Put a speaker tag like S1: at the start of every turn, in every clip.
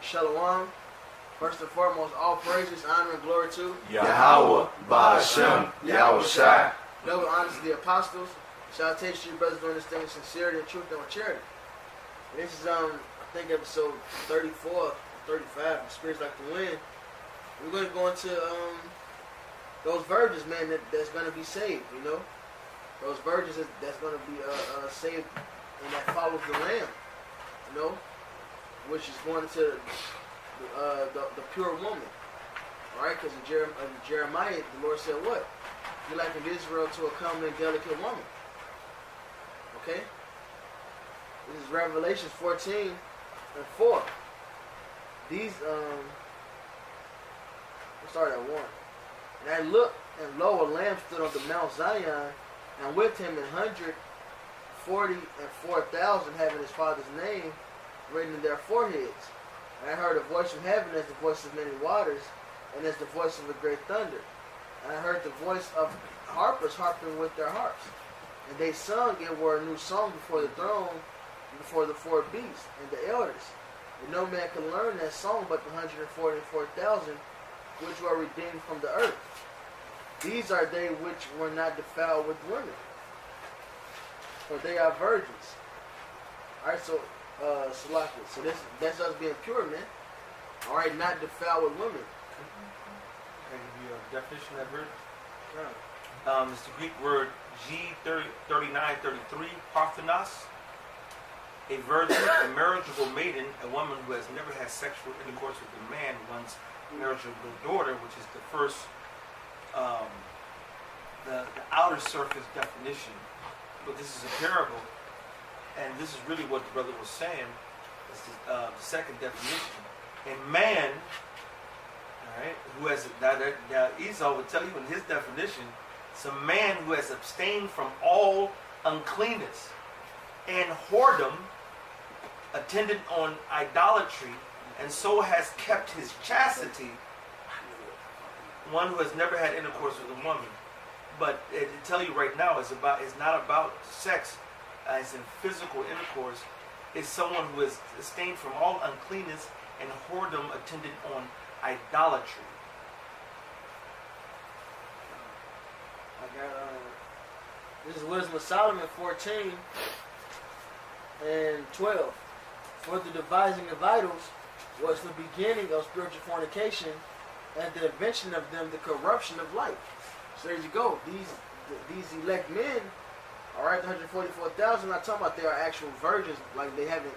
S1: Shalom. First and foremost, all praises, honor, and glory to
S2: Yahweh, Ba'ashem, Yahweh Shai.
S1: Double honors to the apostles. Salutations to you brothers doing this thing with sincerity and truth and with charity. And this is I think episode 34, 35, Spirits Like the Wind. We're going to go into those virgins, man, that's going to be saved, you know. Those virgins that's going to be saved and that follows the Lamb, you know, which is going to the pure woman, right? Because in Jeremiah, the Lord said what? You likened Israel to a comely and delicate woman. Okay? This is Revelation 14 and 4. These, we'll start at 1. And I looked, and lo, a lamb stood on the Mount Zion, and with him 144,000 having his father's name written in their foreheads. And I heard a voice from heaven as the voice of many waters, and as the voice of a great thunder. And I heard the voice of harpers harping with their harps. And they sung and were a new song before the throne, and before the four beasts, and the elders. And no man could learn that song but the 144,000 which were redeemed from the earth. These are they which were not defiled with women, for they are virgins. Alright, so Salaki. So that's us being pure, man. Alright, not defiled with women.
S3: Can I give you a definition of that word?
S1: Yeah.
S3: It's the Greek word G3933, Parthenos. A virgin, a marriageable maiden, a woman who has never had sexual intercourse with a man, one's marriageable daughter, which is the first, the outer surface definition. But this is a parable, and this is really what the brother was saying. This is the second definition. A man, all right, who has now Esau would tell you in his definition, it's a man who has abstained from all uncleanness and whoredom, attended on idolatry, and so has kept his chastity. One who has never had intercourse with a woman. But to tell you right now, it's not about sex, as in physical intercourse. It's someone who is abstained from all uncleanness and whoredom, attended on idolatry.
S1: I got this is Wisdom of Solomon 14 and 12. For the devising of idols was the beginning of spiritual fornication, and the invention of them the corruption of life. So there you go. These elect men, all right, the 144,000. I'm not talking about they are actual virgins, like they haven't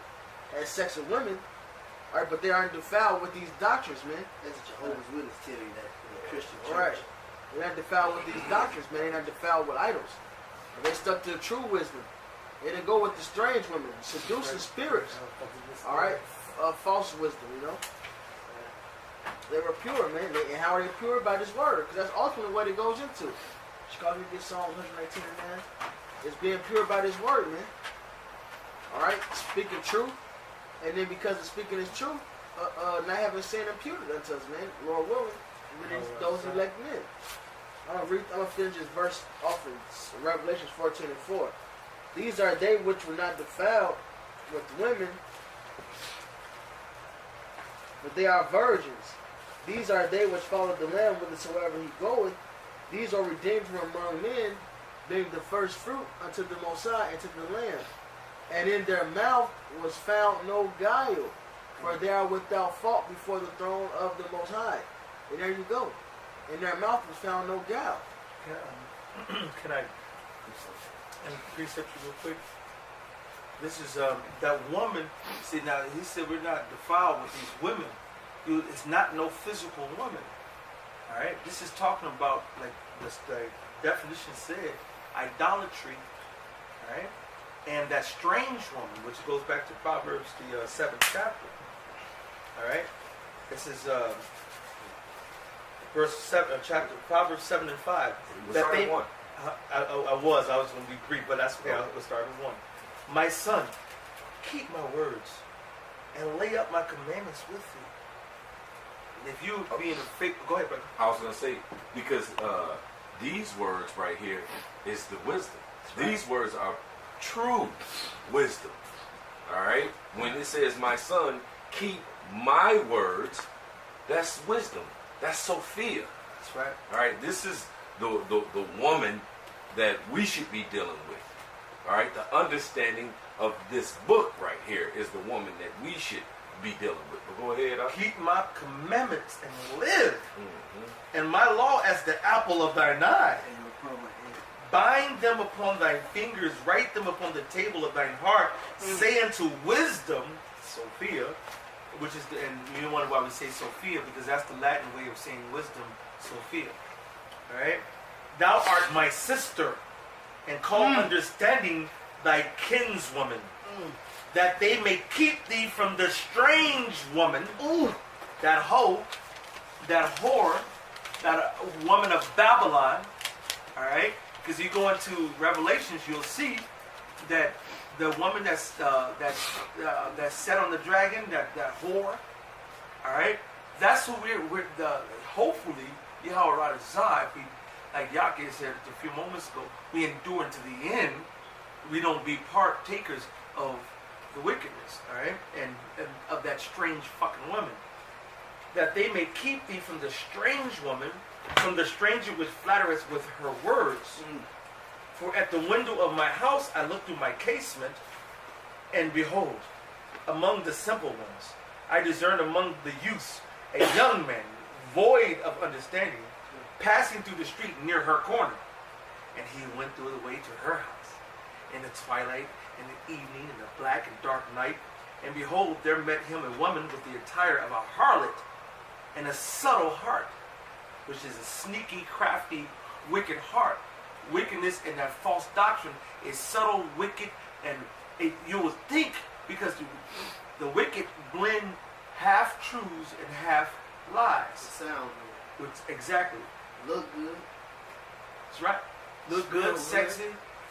S1: had sex with women, all right, but they aren't defiled with these doctrines, man.
S2: That's what Jehovah's Witnesses tell you that in the Christian church.
S1: All right, they're not defiled with these doctrines, man. They're not defiled with idols. They stuck to the true wisdom. They didn't go with the strange women, seducing spirits. All right, false wisdom, you know. They were pure, man. And how are they pure? By this word, because that's ultimately what it goes into. Chicago get Psalm 119 and 9. It's being pure by this word, man. All right, speaking truth, and then because of speaking this truth, not having sin imputed unto us, man. Lord willing, those elect men. I'm gonna finish this verse off in Revelation 14 and 4. These are they which were not defiled with women, but they are virgins. These are they which follow the Lamb whithersoever he goeth. These are redeemed from among men, being the first fruit unto the Most High and to the Lamb. And in their mouth was found no guile, for they are without fault before the throne of the Most High. And there you go. In their mouth was found no guile.
S3: Can I precept you real quick? This is that woman. See, now he said we're not defiled with these women. It's not no physical woman. All right. This is talking about, like the definition said, idolatry. All right. And that strange woman, which goes back to Proverbs, the 7th chapter. All right. This is verse 7, chapter Proverbs 7 and 5.
S2: That they want.
S3: I was going to be brief, but that's okay. I'll start with 1. My son, keep my words and lay up my commandments with you. And if you being a fake, go ahead, brother.
S2: I was going to say, because these words right here is the wisdom. These words are true wisdom. All right? When it says, my son, keep my words, that's wisdom. That's Sophia.
S3: That's right.
S2: All right, this is the woman that we should be dealing with. All right, the understanding of this book right here is the woman that we should be dealing with. But go ahead.
S3: Keep my commandments and live. And my law as the apple of thine eye. Bind them upon thy fingers, write them upon the table of thine heart. Say unto wisdom, Sophia, which is and you wonder why we say Sophia, because that's the Latin way of saying wisdom, Sophia. All right? Thou art my sister, and call understanding thy kinswoman, that they may keep thee from the strange woman, that hoe, that whore, that woman of Babylon. All right? Because you go into Revelations, you'll see that the woman that's set on the dragon, that whore, all right, that's who we're hopefully, Yahweh Razah, if we, like Yahweh said a few moments ago, we endure to the end, we don't be partakers of the wickedness, all right, and of that strange fucking woman. That they may keep thee from the strange woman, from the stranger which flattereth with her words. For at the window of my house I looked through my casement, and behold, among the simple ones, I discerned among the youths a young man, void of understanding, passing through the street near her corner. And he went through the way to her house, in the twilight, in the evening, in the black and dark night. And behold, there met him a woman with the attire of a harlot, and a subtle heart, which is a sneaky, crafty, wicked heart. Wickedness and that false doctrine is subtle, wicked, and you will think, because the wicked blend half truths and half lies.
S1: Sound good.
S3: Which, exactly.
S1: Look good.
S3: That's right. Look good, sexy,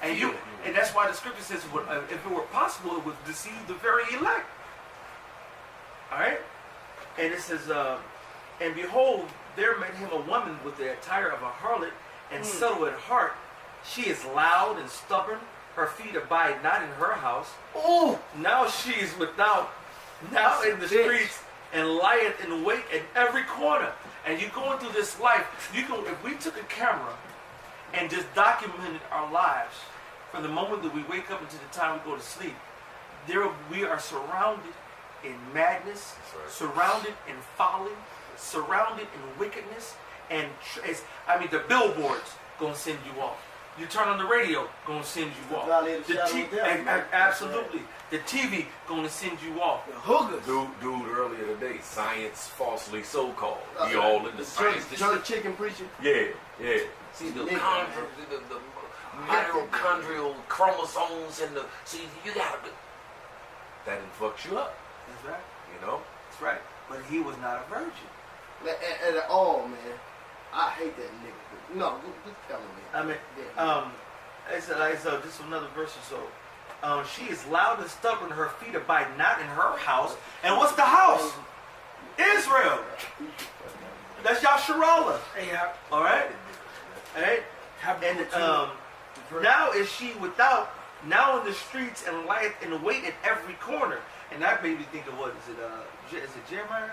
S3: and that's why the scripture says, if it were possible, it would deceive the very elect. All right, and it says, and behold, there met him a woman with the attire of a harlot, and subtle at heart. She is loud and stubborn. Her feet abide not in her house. Oh, now she is without, now in the streets, and lieth in wait at every corner. And you going through this life, you can, if we took a camera and just documented our lives from the moment that we wake up until the time we go to sleep, we are surrounded in madness, surrounded in folly, surrounded in wickedness, and the billboards gonna send you off. You turn on the radio, gonna send you off. Absolutely. The TV gonna send you off. The hookers.
S2: Dude, earlier today, science falsely so-called. We all in the science.
S1: Jerk chicken preacher.
S2: Yeah.
S4: See the mitochondrial chromosomes and you gotta be.
S2: That fucks you up.
S3: That's right.
S2: You know.
S3: That's right. But he was not a virgin.
S1: At all, man. I hate that nigga. No, just tell me.
S3: I mean, this is another verse or so. She is loud and stubborn. Her feet abide not in her house. And what's the house? Israel. That's Yasharallah. All right. All right. And now is she without, now in the streets, and lieth in wait at every corner. And that made me think of what is it Jeremiah?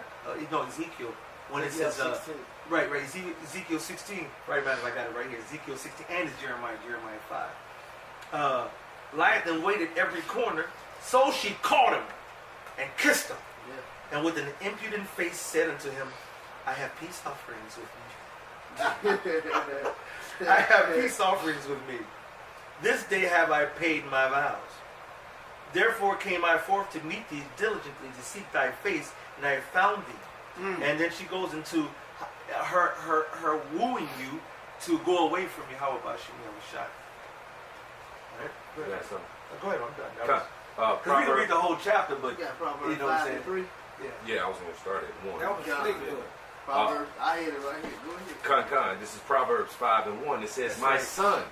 S3: No, Ezekiel. When it says, right, Ezekiel 16, right, man, I got it right here, Ezekiel 16, and it's Jeremiah 5. Lieth and waited every corner, so she caught him and kissed him, and with an impudent face said unto him, I have peace offerings with me. I have peace offerings with me. This day have I paid my vows. Therefore came I forth to meet thee diligently, to seek thy face, and I have found thee. And then she goes into her wooing you to go away from you. How about she was shot? All right. Go ahead, I'm done. Because we can read the whole chapter, but you know what I'm saying?
S1: 3.
S2: Yeah, I was going to start at 1.
S1: That was Proverbs, I hate it right here. Go ahead.
S2: Con, this is Proverbs 5 and 1. It says, that's my son,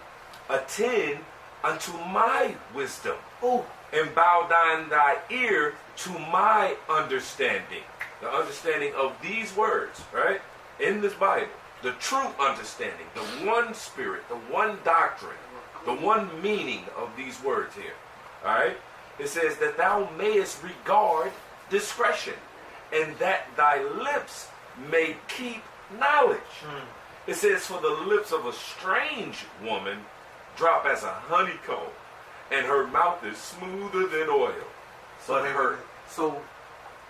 S2: attend unto my wisdom, and bow down thy ear to my understanding. The understanding of these words, right? In this Bible. The true understanding, the one spirit, the one doctrine, the one meaning of these words here. All right? It says that thou mayest regard discretion, and that thy lips may keep knowledge. It says, for the lips of a strange woman drop as a honeycomb, and her mouth is smoother than oil.
S3: So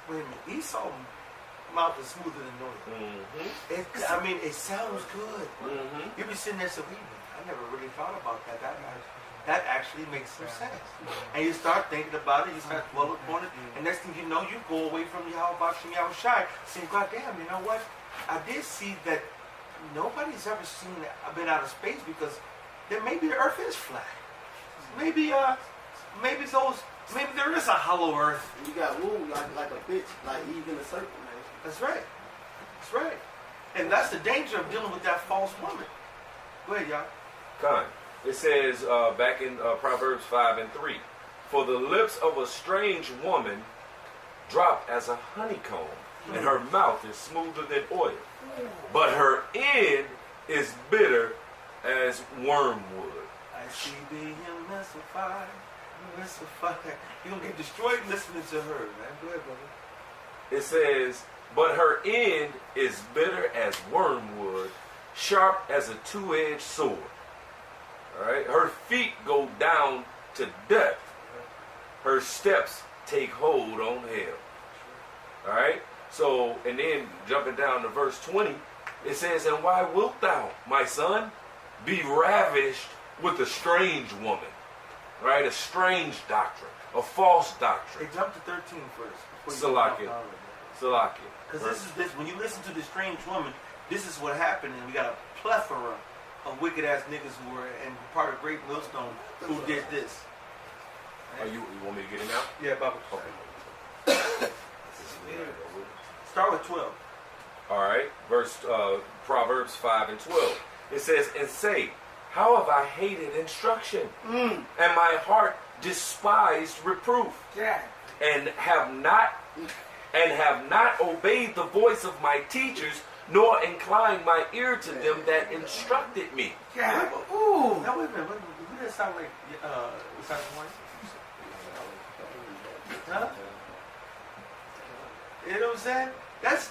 S3: wait a minute, Esau's mouth is smoother than oil. It sounds good. You be sitting there saying, wait a minute, I never really thought about that. That actually makes some sense. And you start thinking about it, you start dwelling upon it, and next thing you know, you go away from Yahweh Shai, saying, God damn, you know what? I did see that nobody's ever been out of space, because then maybe the earth is flat. Maybe there is a hollow earth.
S5: You got woo like a bitch, like even a serpent, man.
S3: That's right. That's right. And that's the danger of dealing with that false woman. Go ahead, y'all.
S2: Con. It says back in Proverbs 5 and 3, for the lips of a strange woman drop as a honeycomb, and her mouth is smoother than oil, but her end is bitter as wormwood.
S3: I see being mystified. You're going to get destroyed listening to her, man. Go ahead, brother.
S2: It says, but her end is bitter as wormwood, sharp as a two-edged sword. All right? Her feet go down to death. Her steps take hold on hell. All right? So, and then jumping down to verse 20, it says, and why wilt thou, my son, be ravished with a strange woman? Right? A strange doctrine. A false doctrine.
S3: Hey, jump to 13 first.
S2: Salakia.
S3: Because this when you listen to this strange woman, this is what happened, and we got a plethora of wicked ass niggas who were and part of Great Millstone who did this.
S2: Right? You want me to get it now?
S3: Yeah, Baba.
S2: Okay.
S3: Start with 12.
S2: All right. Proverbs 5 and 12. It says, and say, how have I hated instruction, and my heart despised reproof, and have not obeyed the voice of my teachers, nor inclined my ear to them that instructed me.
S3: Yeah. Ooh. Now wait a minute. Who does that sound like? Huh? You know what I'm saying? That's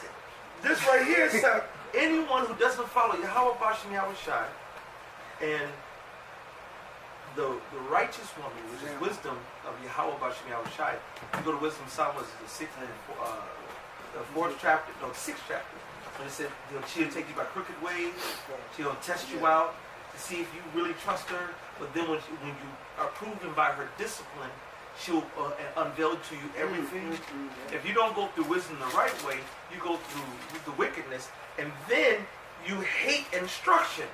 S3: this right here. So anyone who doesn't follow Yahweh Bashem Yahweh Shai and the righteous woman, which is wisdom of Yahweh Bashem Yahweh Shai, you go to Wisdom of Solomon, the 6th chapter. When it said she'll take you by crooked ways, she'll test you out to see if you really trust her. But then when you are proven by her discipline, she'll unveil to you everything. If you don't go through wisdom the right way, you go through the wickedness, and then you hate instruction.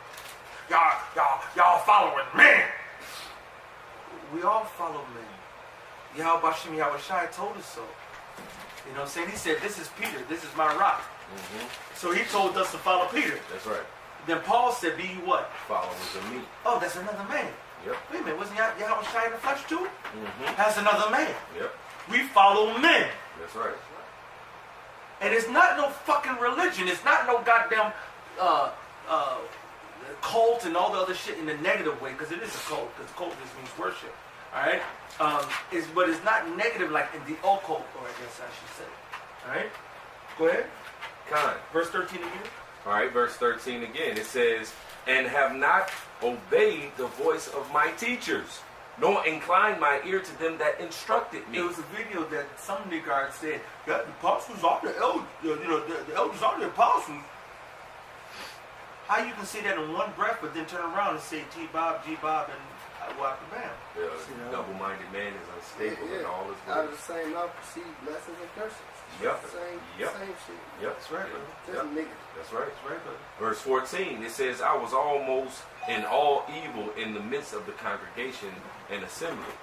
S3: Y'all following men. We all follow men. Yahweh Bashem Yahweh Shai told us so. You know what I'm saying? He said, this is Peter, this is my rock. So he told us to follow Peter.
S2: That's right.
S3: Then Paul said, be you what?
S2: Followers of me.
S3: Oh, that's another man.
S2: Yep.
S3: Wait a minute, wasn't Yahweh Shai in the flesh too? That's another man.
S2: Yep.
S3: We follow men.
S2: That's right.
S3: And it's not no fucking religion. It's not no goddamn cult and all the other shit in the negative way, because it is a cult, because cult just means worship. Alright? But it's not negative like in the occult, or I guess I should say. Alright? Go ahead. Verse 13 again.
S2: Alright, verse 13 again. It says, and have not obeyed the voice of my teachers, nor inclined my ear to them that instructed me.
S3: There was a video that some nigga said, the apostles are the elders, the elders are the apostles. How you can say that in one breath, but then turn around and say G-Bob, and Waka Bam?
S2: The double-minded man is unstable in all his ways.
S5: Out of the same mouth proceed blessings and curses.
S2: Yep.
S5: Same shit.
S2: Yep.
S3: That's right, brother.
S5: Just nigga.
S2: That's right.
S3: That's right, brother.
S2: Verse 14, it says, I was almost in all evil in the midst of the congregation and assembly.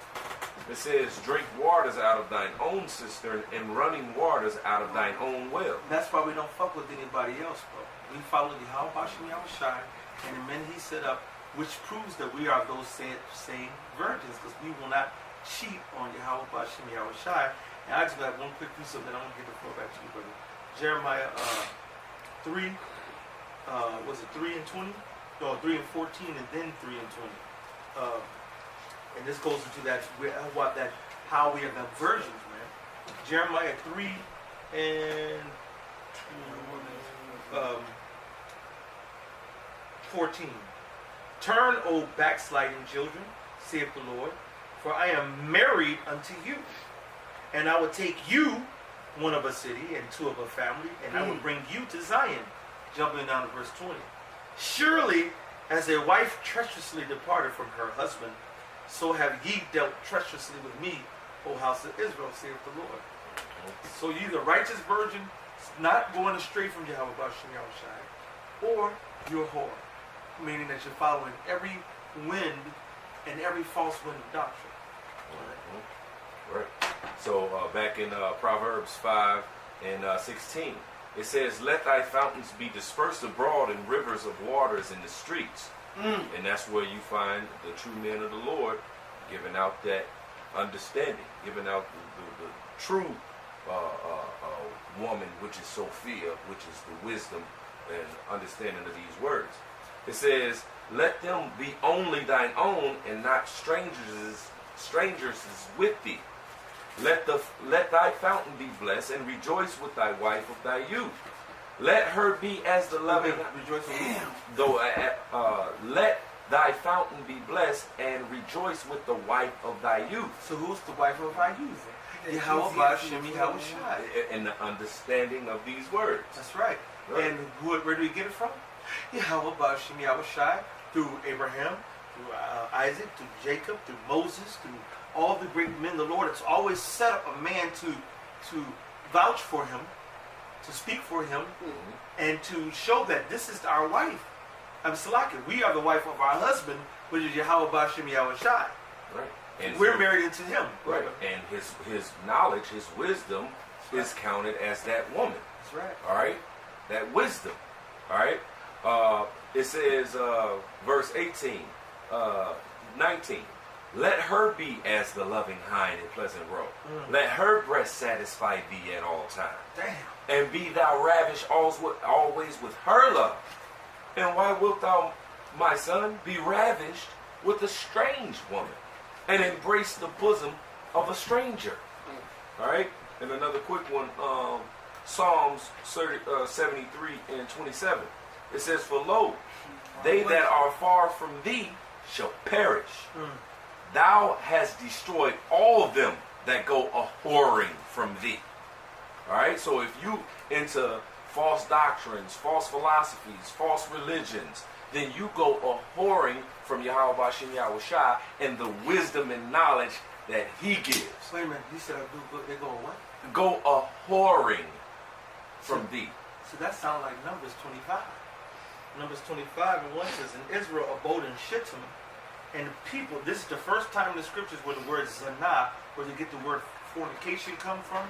S2: It says, drink waters out of thine own cistern and running waters out of thine own well.
S3: That's why we don't fuck with anybody else, bro. We follow the Yahweh Bashem Yahweh Shai and the men he set up, which proves that we are those same virgins, because we will not cheat on Yahweh Bashem Yahweh Shai. And I just got one quick piece of that. I'm going to give the floor back to you, brother. Jeremiah 3, was it 3 and 20? No, 3 and 14, and then 3 and 20. And this goes into that how we are the virgins, man. Jeremiah 3 and 14. Turn, O backsliding children, saith the Lord, for I am married unto you, and I will take you, one of a city and two of a family, and I will bring you to Zion. Jumping down to verse 20. Surely, as a wife treacherously departed from her husband, so have ye dealt treacherously with me, O house of Israel, saith the Lord. So you the righteous virgin, not going astray from Yahweh Bashem Yahushai, or you're a whore, meaning that you're following every wind and every false wind of doctrine.
S2: Right. So back in Proverbs 5 and 16, it says, let thy fountains be dispersed abroad in rivers of waters in the streets. And that's where you find the true men of the Lord giving out that understanding, giving out the true woman, which is Sophia, which is the wisdom and understanding of these words. It says, let them be only thine own, and not strangers with thee. Let thy fountain be blessed, and rejoice with thy wife of thy youth. Let her be as the loving. Let thy fountain be blessed, and rejoice with the wife of thy youth.
S3: So who's the wife of our youth? Yahweh Bashem Yahushai.
S2: And the understanding of these words.
S3: That's right. And where do we get it from? Yahweh Bashem Yahushai, through Abraham, through Isaac, through Jacob, through Moses, through all the great men of the Lord. It's always set up a man to vouch for him, to speak for him, and to show that this is our wife. Salaki, we are the wife of our husband, which is Yahweh Bashem Yahushai.
S2: Right. And
S3: we're married into him.
S2: Right. And his knowledge, his wisdom is counted as that woman.
S3: That's right.
S2: All right? That wisdom. All right? It says, verse 18, 19, let her be as the loving hind in pleasant roe. Let her breast satisfy thee at all times.
S3: Damn.
S2: And be thou ravished always with her love. And why wilt thou, my son, be ravished with a strange woman, and embrace the bosom of a stranger? All right? And another quick one, Psalms 73 and 27. It says, for lo, they that are far from thee shall perish. Thou hast destroyed all of them that go a-whoring from thee. All right? So if you into false doctrines, false philosophies, false religions, then you go a-whoring from Yahweh Bashem Yahushai and the wisdom and knowledge that he gives.
S3: Wait a minute, you said they go what?
S2: Go a-whoring from thee.
S3: So that sounds like Numbers 25. Numbers 25 and 1 says, and Israel abode in Shittim, and the people, this is the first time in the scriptures where the word zanah, where they get the word fornication come from,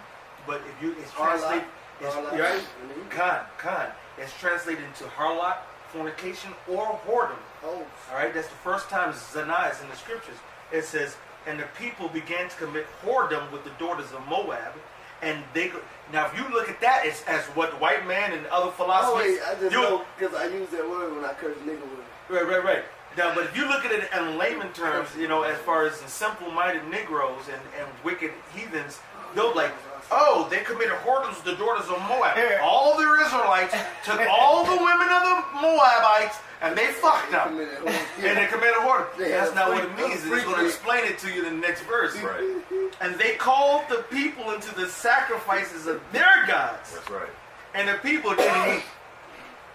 S3: but if you, it's translated, right? Khan. It's translated into harlot, fornication, or whoredom. All right, that's the first time zanah is in the scriptures. It says, and the people began to commit whoredom with the daughters of Moab. And they now, if you look at that, it's as what the white man and other philosophies.
S5: I just know because I use that word when I curse nigga with it.
S3: Right. Now, but if you look at it in layman terms, as far as the simple-minded Negroes and wicked heathens, they're like, oh, they committed whoredoms with the daughters of Moab. All the Israelites took all the women of the Moabites and they fucked them. And they committed whoredom. That's not what it means. It's going to explain it to you in the next verse.
S2: Right.
S3: And they called the people into the sacrifices of their gods.
S2: That's right.
S3: And the people did eat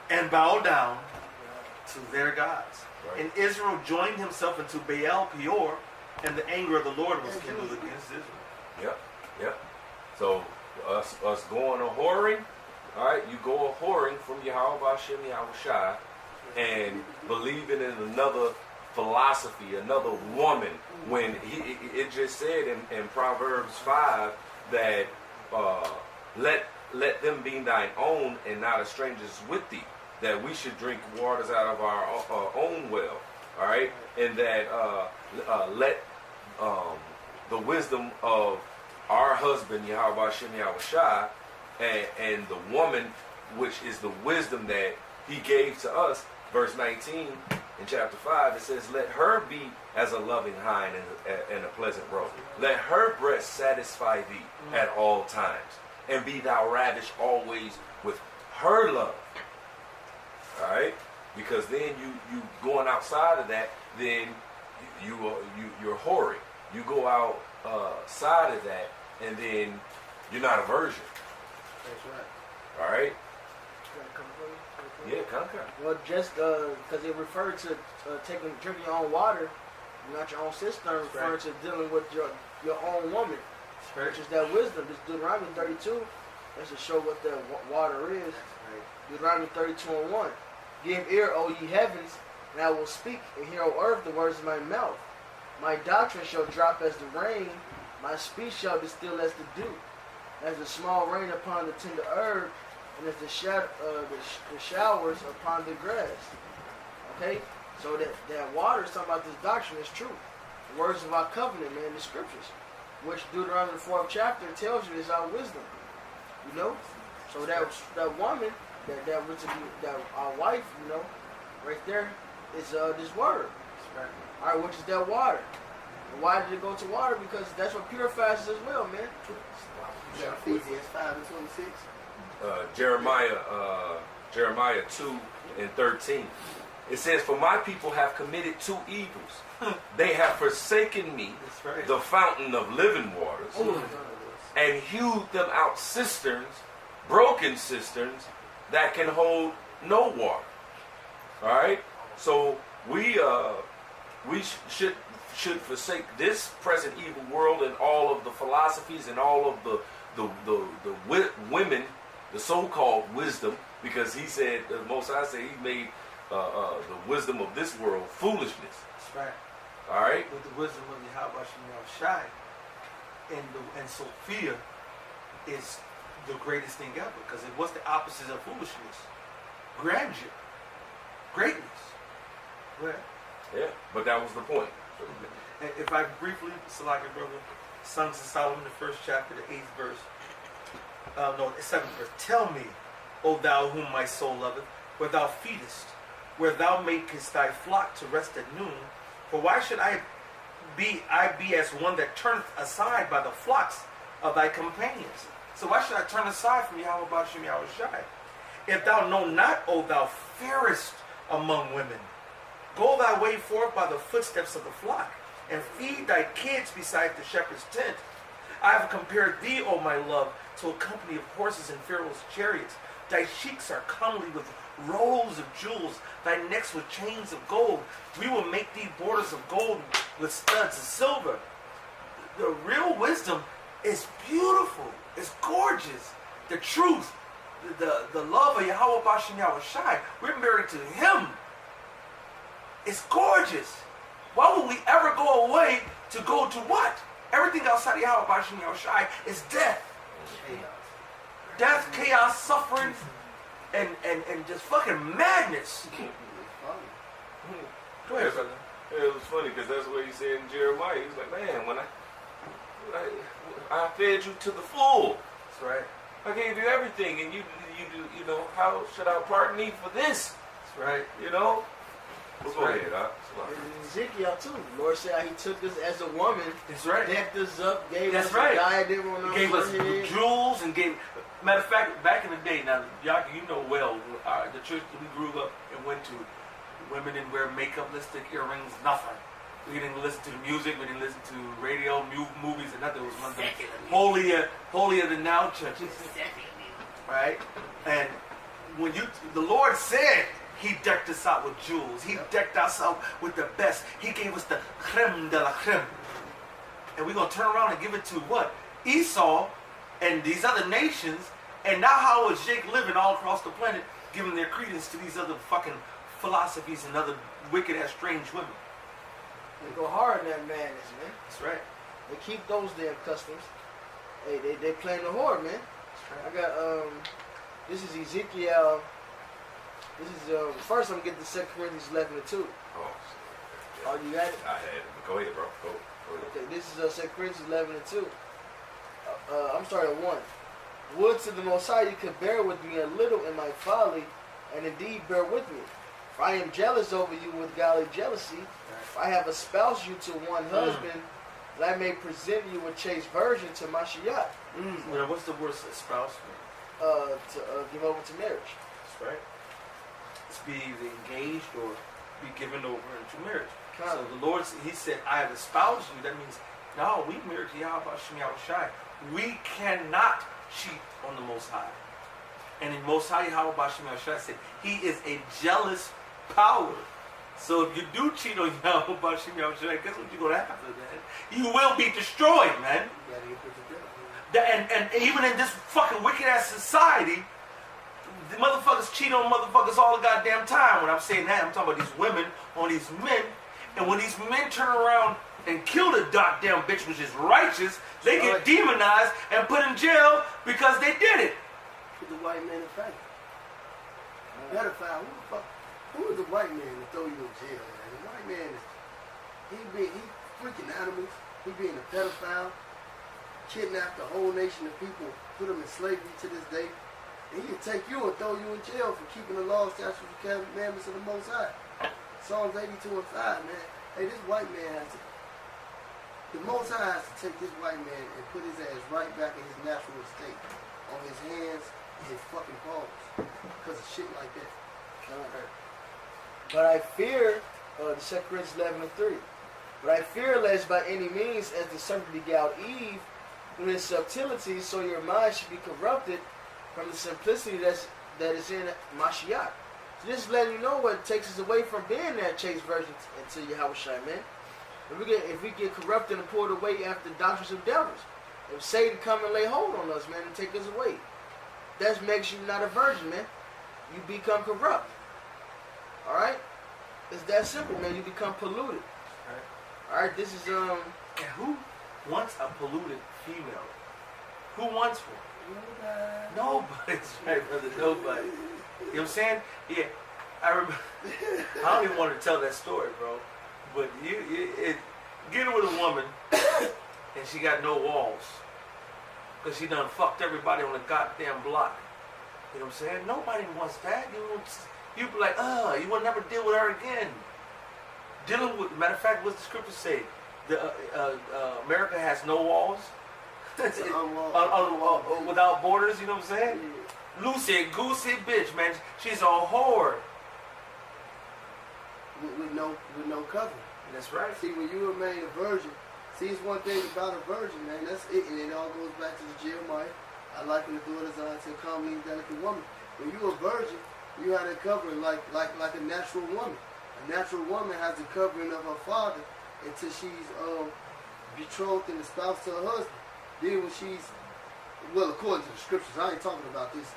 S3: and bow down to their gods.
S2: Right.
S3: And Israel joined himself into Baal Peor, and the anger of the Lord was kindled against Israel.
S2: Yep. So us going a-whoring, all right, you go a-whoring from Yahweh Bashem Yahushai and believing in another philosophy, another woman, when it just said in Proverbs 5 that let them be thine own and not a stranger's with thee, that we should drink waters out of our own well, all right, and that let the wisdom of our husband Yahweh Bashem Yahushai and the woman, which is the wisdom that he gave to us, verse 19 in chapter 5, it says, let her be as a loving hind and a pleasant roe. Let her breast satisfy thee at all times, and be thou ravished always with her love. All right? Because then you going outside of that, then you're whoring. You go outside of that, and then you're not a virgin.
S1: That's right.
S2: All right?
S1: Yeah,
S2: conquer.
S1: Well, just because it referred to drinking your own water, not your own cistern, referring to dealing with your own woman, which is that wisdom. This Deuteronomy 32, that's to show what the water is. Deuteronomy 32:1. Give ear, O ye heavens, and I will speak, and hear, O earth, the words of my mouth. My doctrine shall drop as the rain, my speech shall distill as the dew, as the small rain upon the tender herb, and as the showers upon the grass. Okay? So that water is talking about this doctrine is true. The words of our covenant, man, the scriptures. Which Deuteronomy the 4th chapter tells you is our wisdom. You know? So that woman, that our wife, you know, right there is this word. Alright, which is that water. And why did it go to water? Because that's what purifies us as well, man.
S5: Ephesians 5:26.
S2: Jeremiah 2:13. It says, for my people have committed two evils. They have forsaken me, the fountain of living waters, and hewed them out cisterns, broken cisterns, that can hold no water. All right? So we should forsake this present evil world and all of the philosophies and all of the women, the so-called wisdom, because he said, the Most High said he made the wisdom of this world foolishness.
S3: That's right.
S2: All right?
S3: With the wisdom of Yahweh Shai and Sophia is the greatest thing ever, because it was the opposite of foolishness. Grandeur. Greatness. Well,
S2: yeah, but that was the point.
S3: If I briefly, Salaki brother, Songs of Solomon, the 1st chapter, the 8th verse, the 7th verse. Tell me, O thou whom my soul loveth, where thou feedest, where thou makest thy flock to rest at noon. For why should I be as one that turneth aside by the flocks of thy companions? So why should I turn aside from Yahweh B'Shem Yahweh Shai? If thou know not, O thou fairest among women, go thy way forth by the footsteps of the flock, and feed thy kids beside the shepherd's tent. I have compared thee, O my love, to a company of horses in Pharaoh's chariots. Thy cheeks are comely with rows of jewels, thy necks with chains of gold. We will make thee borders of gold with studs of silver. The real wisdom is beautiful. It's gorgeous. The truth, the love of Yahweh B'Shem Yahweh Shai, we're married to him. It's gorgeous. Why would we ever go away to go to what? Everything outside of Yahweh B'Shem Yahweh Shai is death. Death, chaos, suffering, and just fucking madness. Go ahead, brother.
S2: It was funny because that's what he said in Jeremiah. He was like, man, when I fed you to the full.
S3: That's right.
S2: I gave you everything, and you know, how should I pardon thee for this?
S3: That's right.
S2: You know?
S3: That's
S2: Go
S3: right.
S2: ahead,
S1: In Ezekiel too, the Lord said he took us as a woman,
S3: That's right.
S1: decked us up, gave
S3: That's
S1: us
S3: right.
S1: a diadem on our
S3: He gave us
S1: forehead.
S3: jewels and gave. Matter of fact, back in the day, now y'all, you know well, the church that we grew up and went to, women didn't wear makeup, lipstick, earrings, nothing. We didn't listen to the music. We didn't listen to radio, movies, and nothing. It was one of the holier than now churches, right? And when the Lord said He decked us out with jewels, He decked us out with the best. He gave us the creme de la creme, and we're gonna turn around and give it to what? Esau and these other nations. And now how is Jake living all across the planet, giving their credence to these other fucking philosophies and other wicked ass strange women?
S1: They go hard in that madness, man.
S3: That's right.
S1: They keep those damn customs. Hey, they playing the whore, man. I got this is Ezekiel. This is first I'm gonna get the 2 Corinthians 11:2. Oh, you got it?
S2: I had it. Go ahead, bro. Go ahead.
S1: Okay, this is 2 Corinthians 11:2. I'm starting at 1. Would to the Most High you could bear with me a little in my folly, and indeed bear with me. If I am jealous over you with godly jealousy, if I have espoused you to one husband, that I may present you a chaste virgin to Mashiach.
S3: Now, what's the word spouse?
S1: To give over to marriage.
S3: That's right. It's be either engaged or be given over into marriage. So the Lord, He said, I have espoused you. That means, no, we married Yahweh Shem Yahushai. We cannot cheat on the Most High. And in Most High Yahweh Shem Yahushai said, He is a jealous power. So if you do cheat on Yahweh Shem Yahushai, guess what you're going to happen, man? You will be destroyed, man. And even in this fucking wicked ass society, the motherfuckers cheat on motherfuckers all the goddamn time. When I'm saying that, I'm talking about these women on these men. And when these men turn around and kill the goddamn bitch, which is righteous, they get demonized and put in jail because they did it.
S5: Put the white man in fact. Pedophile. Who is the white man to throw you in jail, man? The white man is he freaking animals. He being a pedophile, kidnapped the whole nation of people, put them in slavery to this day. And he can take you and throw you in jail for keeping the law, statutes, and commandments of the Most High. Psalms 82 and 5, man. Hey, this white man has to, the Most High has to take this white man and put his ass right back in his natural state, on his hands and his fucking paws, because of shit like that.
S1: But I fear, the 2 Corinthians 11 and 3. But I fear lest by any means, as the serpent beguiled Eve, through his subtlety, so your mind should be corrupted from the simplicity that is in Mashiach. So this is letting you know what takes us away from being that chaste virgin until Yahushua, man. If we get corrupted and pulled away after the doctrines of devils, if Satan come and lay hold on us, man, and take us away, that makes you not a virgin, man. You become corrupt. All right, it's that simple, man. You become polluted. All right, this is
S3: And who wants a polluted female? Who wants one? Nobody. That's right, brother. Nobody. You know what I'm saying? Yeah, I remember. I don't even want to tell that story, bro. But getting with a woman and she got no walls because she done fucked everybody on the goddamn block. You know what I'm saying? Nobody wants that. You be like, you will never deal with her again. Dealing with, matter of fact, what's the scripture say? America has no walls. Without borders, you know what I'm saying? Yeah. Lucy, goosey bitch, man. She's a whore.
S5: With no covering.
S3: That's right.
S5: See, when you remain a virgin, see, it's one thing about a virgin, man. That's it, and it all goes back to the Jeremiah. I liken the daughters unto a comely and delicate woman. When you a virgin, you have a covering like a natural woman. A natural woman has the covering of her father until she's betrothed and espoused to her husband. Then when she's, well, according to the scriptures, I ain't talking about this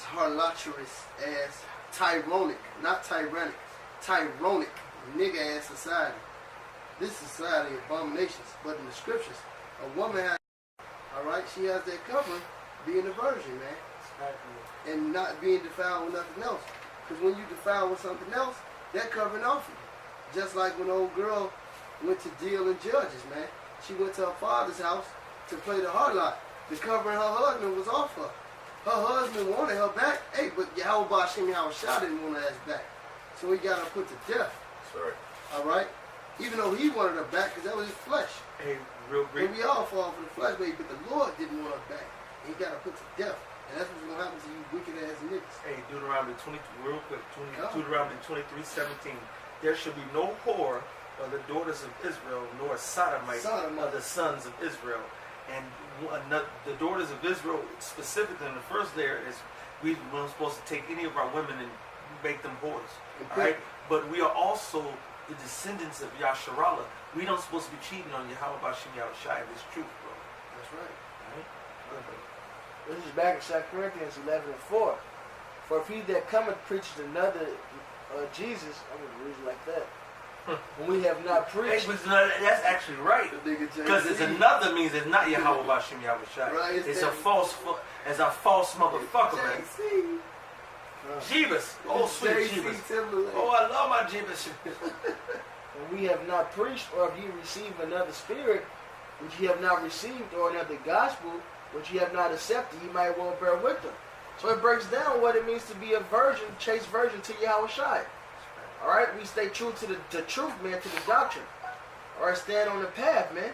S5: harlotrous ass, tyrannic, not tyrannic, tyrannic, nigga ass society. This society of abominations. But in the scriptures, a woman has, all right, she has that covering, being a virgin, man. And not being defiled with nothing else. Because when you defile with something else, that covering off you. Just like when old girl went to deal in Judges, man. She went to her father's house to play the harlot. The covering her husband was off her. Her husband wanted her back. Hey, but Yahweh Shem Yahushua didn't want her ass back. So he got her put to death.
S2: Sorry.
S5: All right? Even though he wanted her back because that was his flesh.
S3: Hey, real brief.
S5: And we all fall for the flesh, baby, but the Lord didn't want her back. He got her put to death. And that's what's going to happen to you wicked ass niggas.
S3: Hey, Deuteronomy 20, real quick. Deuteronomy 23:17. There should be no whore of the daughters of Israel, nor sodomite of the sons of Israel. And the daughters of Israel, specifically in the first layer, is we weren't supposed to take any of our women and make them whores. All right? But we are also the descendants of Yasharallah. We don't supposed to be cheating on Yahweh Shem Yahushai. It's truth, bro.
S5: That's right.
S3: All right?
S1: This is back in 2 Corinthians 11 and 4. For if he that cometh preaches another Jesus, I'm going to read it like that. And we have not preached.
S3: That's actually right. Because it's another means it's not Yahweh Shem Yahushai. Right, it's a false motherfucker, man. Jeebus. Oh, sweet Jeebus. Oh, I love my Jeebus.
S1: And we have not preached, or if you receive another spirit, which you have not received, or another gospel, which you have not accepted, you might well bear with them. So it breaks down what it means to be a virgin, chaste virgin to Yahushua. All right, we stay true to the truth, man, to the doctrine. All right, stand on the path, man.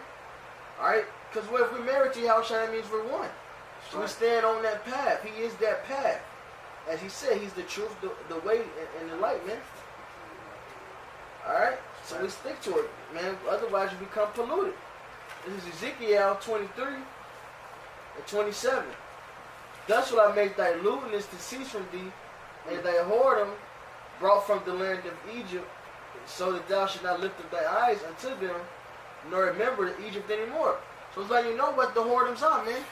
S1: All right, because if we're married to Yahushua, that means we're one. So we stand on that path. He is that path. As he said, he's the truth, the way, and the light, man. All right, so we stick to it, man. Otherwise, you become polluted. This is Ezekiel 23 and 27. Thus will I make thy lewdness to cease from thee, and thy whoredom brought from the land of Egypt, so that thou should not lift up thy eyes unto them, nor remember Egypt anymore. So it's letting you know what the whoredoms are, man.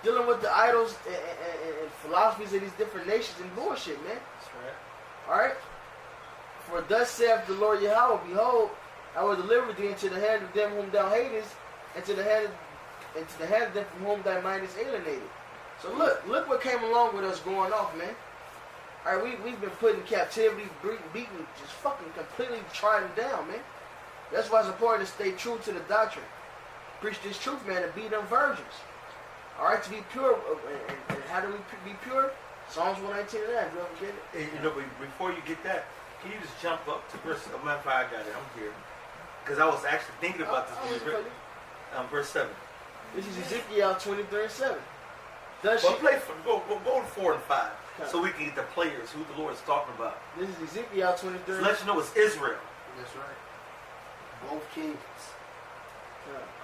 S1: Dealing with the idols and philosophies of these different nations and bullshit, man.
S3: That's right.
S1: Alright? For thus saith the Lord Yahweh, behold, I will deliver thee into the hand of them whom thou hatest, and to the hand of them from whom thy mind is alienated. So look what came along with us going off, man. Alright, we've been put in captivity, beaten, just fucking completely trodden down, man. That's why it's important to stay true to the doctrine. Preach this truth, man, and be them virgins. Alright, to be pure. And how do we be pure? Psalms 119 and 9. You ever get it?
S3: And, you know, but before you get that, can you just jump up to verse? Oh, matter of fact, I got it. I'm here. Because I was actually thinking about this. Verse 7.
S1: This is Ezekiel 23 and 7.
S3: Well, go to 4 and 5. So we can get the players, who the Lord is talking about.
S1: This is Ezekiel 23.
S3: So let you know it's Israel.
S5: That's right. Both kings.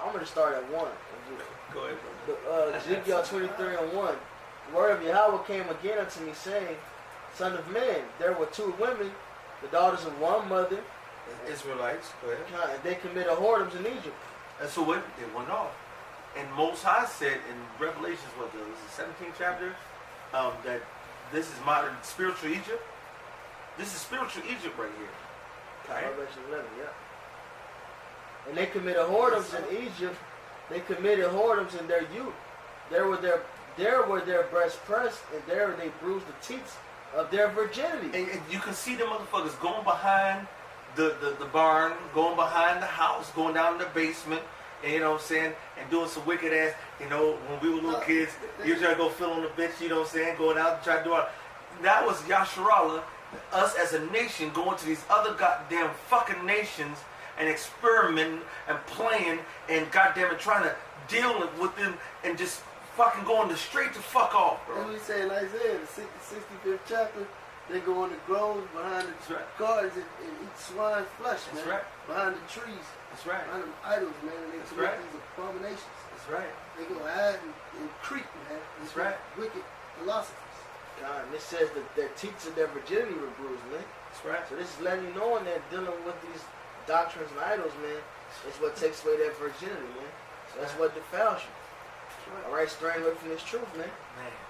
S1: I'm going to start at 1.
S3: Go ahead,
S1: Ezekiel 23 and 1. The word of Yahweh came again unto me, saying, Son of man, there were 2 women, the daughters of one mother.
S3: Israelites. Go ahead.
S1: And they committed whoredoms in Egypt.
S3: And so what? They went off. And Most High said in Revelations, what, the 17th chapter, that this is modern spiritual Egypt. This is spiritual Egypt right here. Right?
S1: Revelation 11, yeah. And they committed whoredoms in Egypt. They committed whoredoms in their youth. There were their breasts pressed, and there they bruised the teats of their virginity.
S3: And you can see the motherfuckers going behind the barn, going behind the house, going down in the basement, and, you know what I'm saying, and doing some wicked ass, you know, when we were little kids, you try to go fill on the bench, you know what I'm saying, going out and try to do it. That was Yasharallah, us as a nation going to these other goddamn fucking nations and experimenting and playing and goddamn it trying to deal with them and just fucking going straight to fuck off, bro.
S5: And we say in Isaiah, the 65th chapter, they go in the groves behind the gardens and eat swine flesh, man.
S3: That's right.
S5: Behind the trees.
S3: That's right.
S5: Behind them idols, man. And they commit these abominations.
S3: That's right.
S5: They go hide and creep, man.
S3: That's right.
S5: Wicked philosophers.
S1: God, and it says that their teats of their virginity were bruised, man.
S3: That's right.
S1: So this is letting you know that dealing with these doctrines and idols, man, is what takes away that virginity, man. So that's what defiles you. All right, straying away from this truth, man.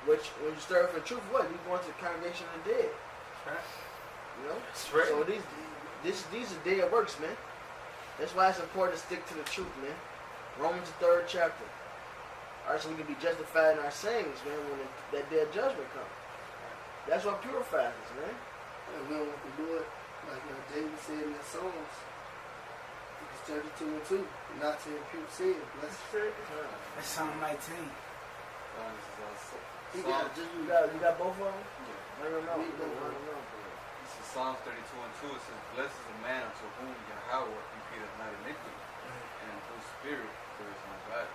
S1: Which, when you stray away from the truth, what? You go into the congregation of the dead.
S3: That's right.
S1: You know?
S3: That's right.
S1: So these are dead works, man. That's why it's important to stick to the truth, man. Romans the 3rd chapter. All right, so we can be justified in our sayings, man, when that day of judgment comes. That's what purifies us, man.
S5: And we don't want to do it like David said in the Psalms. It's 32 and 2. Not to impute sin.
S6: That's Psalm 19.
S1: You got both of them?
S6: Yeah.
S1: I don't know.
S6: This is Psalms 32 and 2. It says, Blessed is the man unto whom Yahweh imputeth not iniquity, and in whose spirit there is no guile.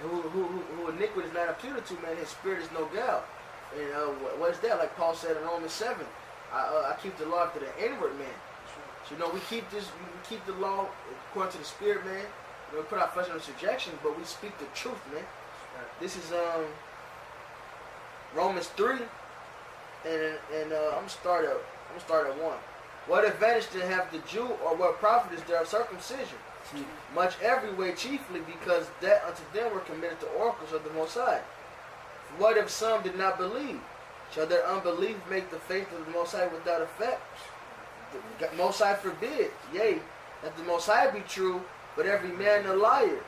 S1: And who iniquity is not imputed to, man, his spirit is no guile. And what is that? Like Paul said in Romans 7, I keep the law to the inward man. So, you know, we keep the law according to the spirit, man. You know, we put our flesh under subjection, but we speak the truth, man. This is Romans 3, and I'm gonna start at 1. What advantage to have the Jew, or what profit is there of circumcision? Much every way, chiefly because that unto them were committed the oracles of the Most High. What if some did not believe? Shall their unbelief make the faith of the Most High without effect? The Most High forbid, yea, that the Most High be true, but every man a liar.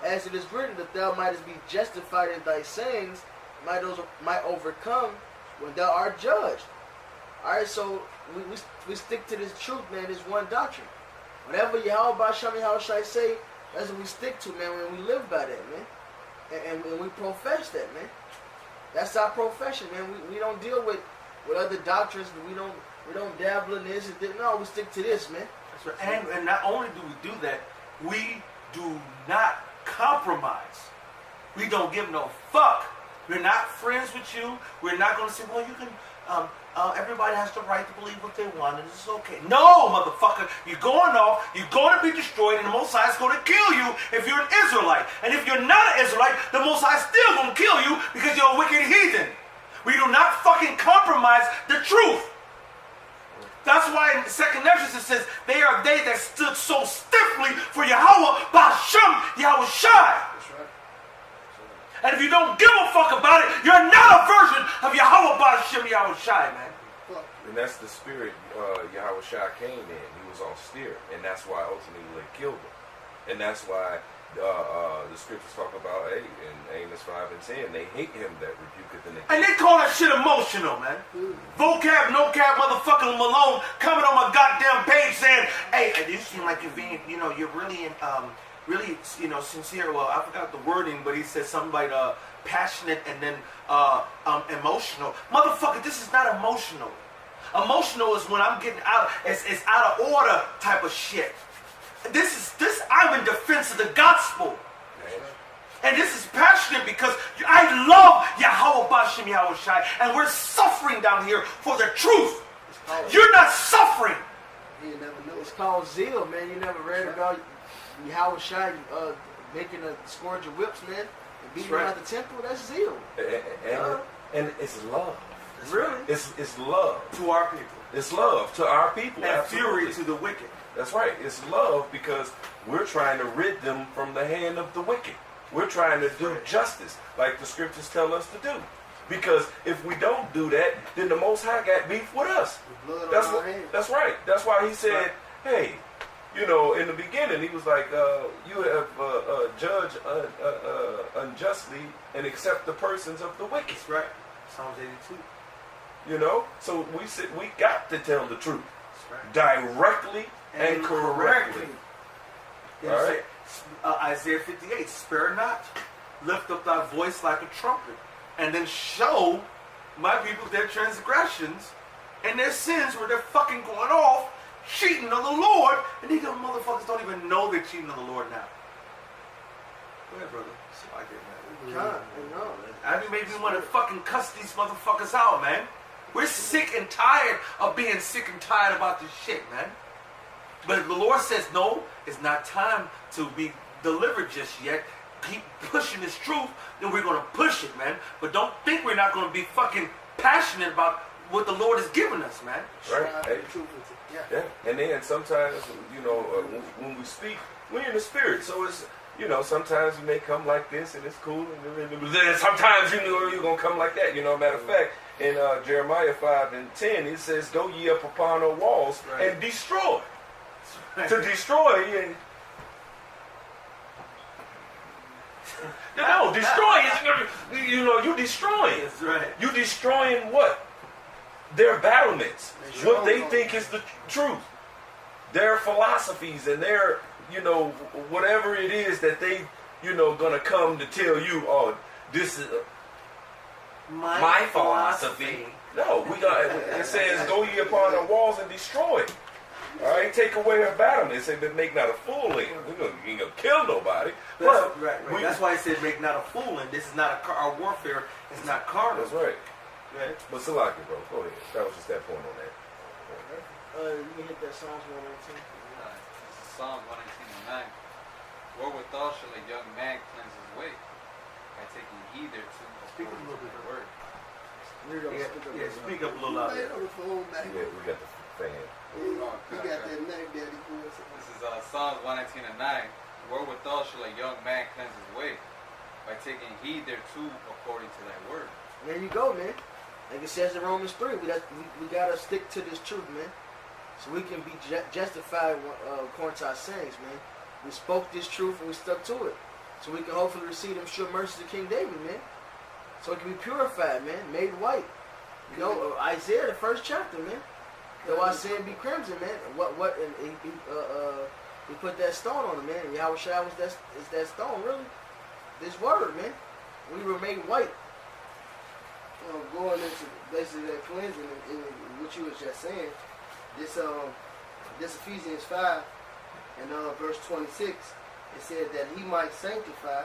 S1: As it is written, that thou mightest be justified in thy sayings, might overcome when thou art judged. Alright, so we stick to this truth, man, this one doctrine. Whatever Yahweh Shai say, that's what we stick to, man, when we live by that, man. And we profess that, man. That's our profession, man. We don't deal with other doctrines. We don't We don't dabble in this and that. No, we stick to this, man.
S3: That's right. And not only do we do that, we do not compromise. We don't give no fuck. We're not friends with you. We're not going to say, well, you can, everybody has the right to believe what they want and it's okay. No, motherfucker. You're going off. You're going to be destroyed and the Most High is going to kill you if you're an Israelite. And if you're not an Israelite, the Most High is still going to kill you because you're a wicked heathen. We do not fucking compromise the truth. That's why in the second Exodus it says, they are they that stood so stiffly for Yahweh, Ba'ashem, Yahweh Shai.
S5: That's right.
S3: And if you don't give a fuck about it, you're not a version of Yahweh, Ba'ashem, Yahweh Shai, man.
S5: Fuck.
S2: And that's the spirit Yahweh Shai came in. He was austere. And that's why ultimately they killed him. And that's why the scriptures talk about, hey, in Amos 5 and 10, they hate him that rebuketh and
S3: And they call that shit emotional, man. Vocab, no cap, motherfucking Malone coming on my goddamn page saying, hey, you seem like you're being, you're really, really, sincere. Well, I forgot the wording, but he said something like passionate and then emotional. Motherfucker, this is not emotional. Emotional is when I'm getting out, it's out of order type of shit. I'm in defense of the gospel. And this is passionate because I love Yahweh Ba'ashem Yahweh Shai, and we're suffering down here for the truth. You're not suffering.
S5: You never know.
S1: It's called zeal, man. You never read about Yahweh Shai making a scourge of whips, man, and beating
S3: right.
S1: out the temple. That's zeal.
S2: and it's love.
S1: Really?
S2: It's love
S3: To our people.
S2: It's love to our people.
S3: And
S2: absolutely.
S3: fury to the wicked.
S2: That's right. It's love because we're trying to rid them from the hand of the wicked. We're trying to do justice like the scriptures tell us to do. Because if we don't do that, then the Most High got beef with us. That's right. That's why he said, hey, in the beginning, he was like, you have judged unjustly and accept the persons of the wicked.
S3: That's right. Psalms 82.
S2: So we got to tell the truth.
S3: Right.
S2: Directly and correctly.
S3: All
S2: right.
S3: Isaiah 58, spare not, lift up thy voice like a trumpet, and then show my people their transgressions and their sins where they're fucking going off, cheating on the Lord, and these motherfuckers don't even know they're cheating on the Lord now. Go ahead, brother. So I get mad. I mean, maybe we want to fucking cuss these motherfuckers out, man. We're sick and tired of being sick and tired about this shit, man. But the Lord says, no, it's not time to be delivered just yet. Keep pushing this truth, then we're going to push it, man. But don't think we're not going to be fucking passionate about what the Lord has given us, man.
S2: Right. Hey. Yeah. And then sometimes, when we speak, we're in the spirit. So it's, sometimes you may come like this and it's cool. And then sometimes, you're going to come like that. Matter of fact, in Jeremiah 5 and 10, it says, go ye up upon the walls and destroy.
S3: Right.
S2: To destroy. Destroy. You destroying.
S3: That's right.
S2: You destroying what? Their battlements. What they think is the truth. Their philosophies and their, whatever it is that they, gonna come to tell you, oh, this is my philosophy. No, it says, go ye upon the walls and destroy. All right, take away her battlement. It said, but make not a fool in. You ain't gonna kill nobody. But
S3: right. That's why it said, make not a fool in. This is not our warfare. It's not carnal.
S2: That's right.
S3: Right.
S2: But Salaki, bro, go ahead. That was just that point on that.
S1: You can hit that Psalms 119.
S6: This is Psalm 119:9. Wherewithal shall a young man cleanse his way? By taking heed thereto according to the word.
S3: Speak up a little louder.
S2: Yeah, we got the fan.
S5: You got that neck daddy voice.
S6: This is Psalms 119:9. Wherewithal shall a young man cleanse his way? By taking heed thereto according to thy word.
S1: There you go, man. Like it says in Romans 3, we gotta stick to this truth, man. So we can be justified according to our sins, man. We spoke this truth and we stuck to it. So we can hopefully receive them sure mercies of King David, man. So it can be purified, man, made white. Isaiah, the first chapter, man. Though I sin be crimson, man. And he put that stone on him, man. And Yahweh Shai is that stone, really. This word, man. We were made white.
S5: Go going into basically that cleansing and what you was just saying, this Ephesians 5 and verse 26, it said that he might sanctify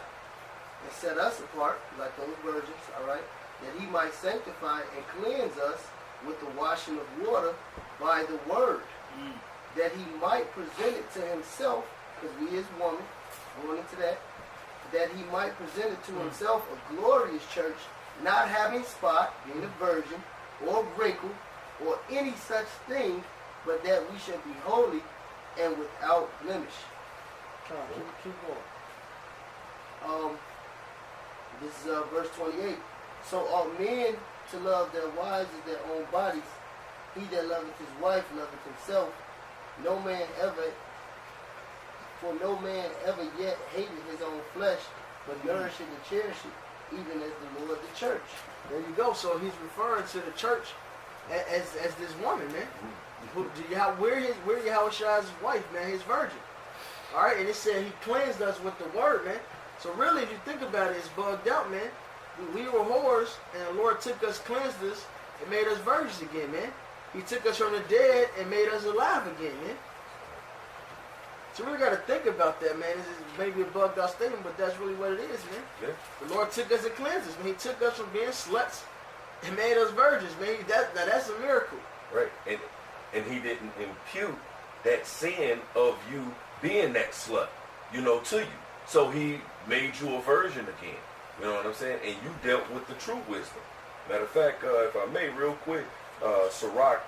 S5: and set us apart, like those virgins, all right, that he might sanctify and cleanse us with the washing of water by the word, that he might present it to himself, because we his woman, going into that he might present it to himself a glorious church, not having spot, being a virgin, or wrinkle, or any such thing, but that we should be holy and without blemish.
S1: Keep going.
S5: This is verse 28. So ought men to love their wives as their own bodies. He that loveth his wife loveth himself. No man ever yet hated his own flesh, but nourish it and cherish it, even as the Lord the church.
S1: There you go. So he's referring to the church as this woman, man. Where Yahushua's wife, man, his virgin. All right, and it said he cleansed us with the word, man. So really, if you think about it, it's bugged out, man. We were whores, and the Lord took us, cleansed us, and made us virgins again, man. He took us from the dead and made us alive again, man. So we really got to think about that, man. This is maybe a bugged out statement, but that's really what it is, man.
S2: Yeah.
S1: The Lord took us and cleansed us, man. He took us from being sluts and made us virgins, man. Now that's a miracle.
S2: Right. And he didn't impute that sin of you being that slut, to you. So he made you a virgin again. You know what I'm saying? And you dealt with the true wisdom. Matter of fact, if I may, real quick, Sirach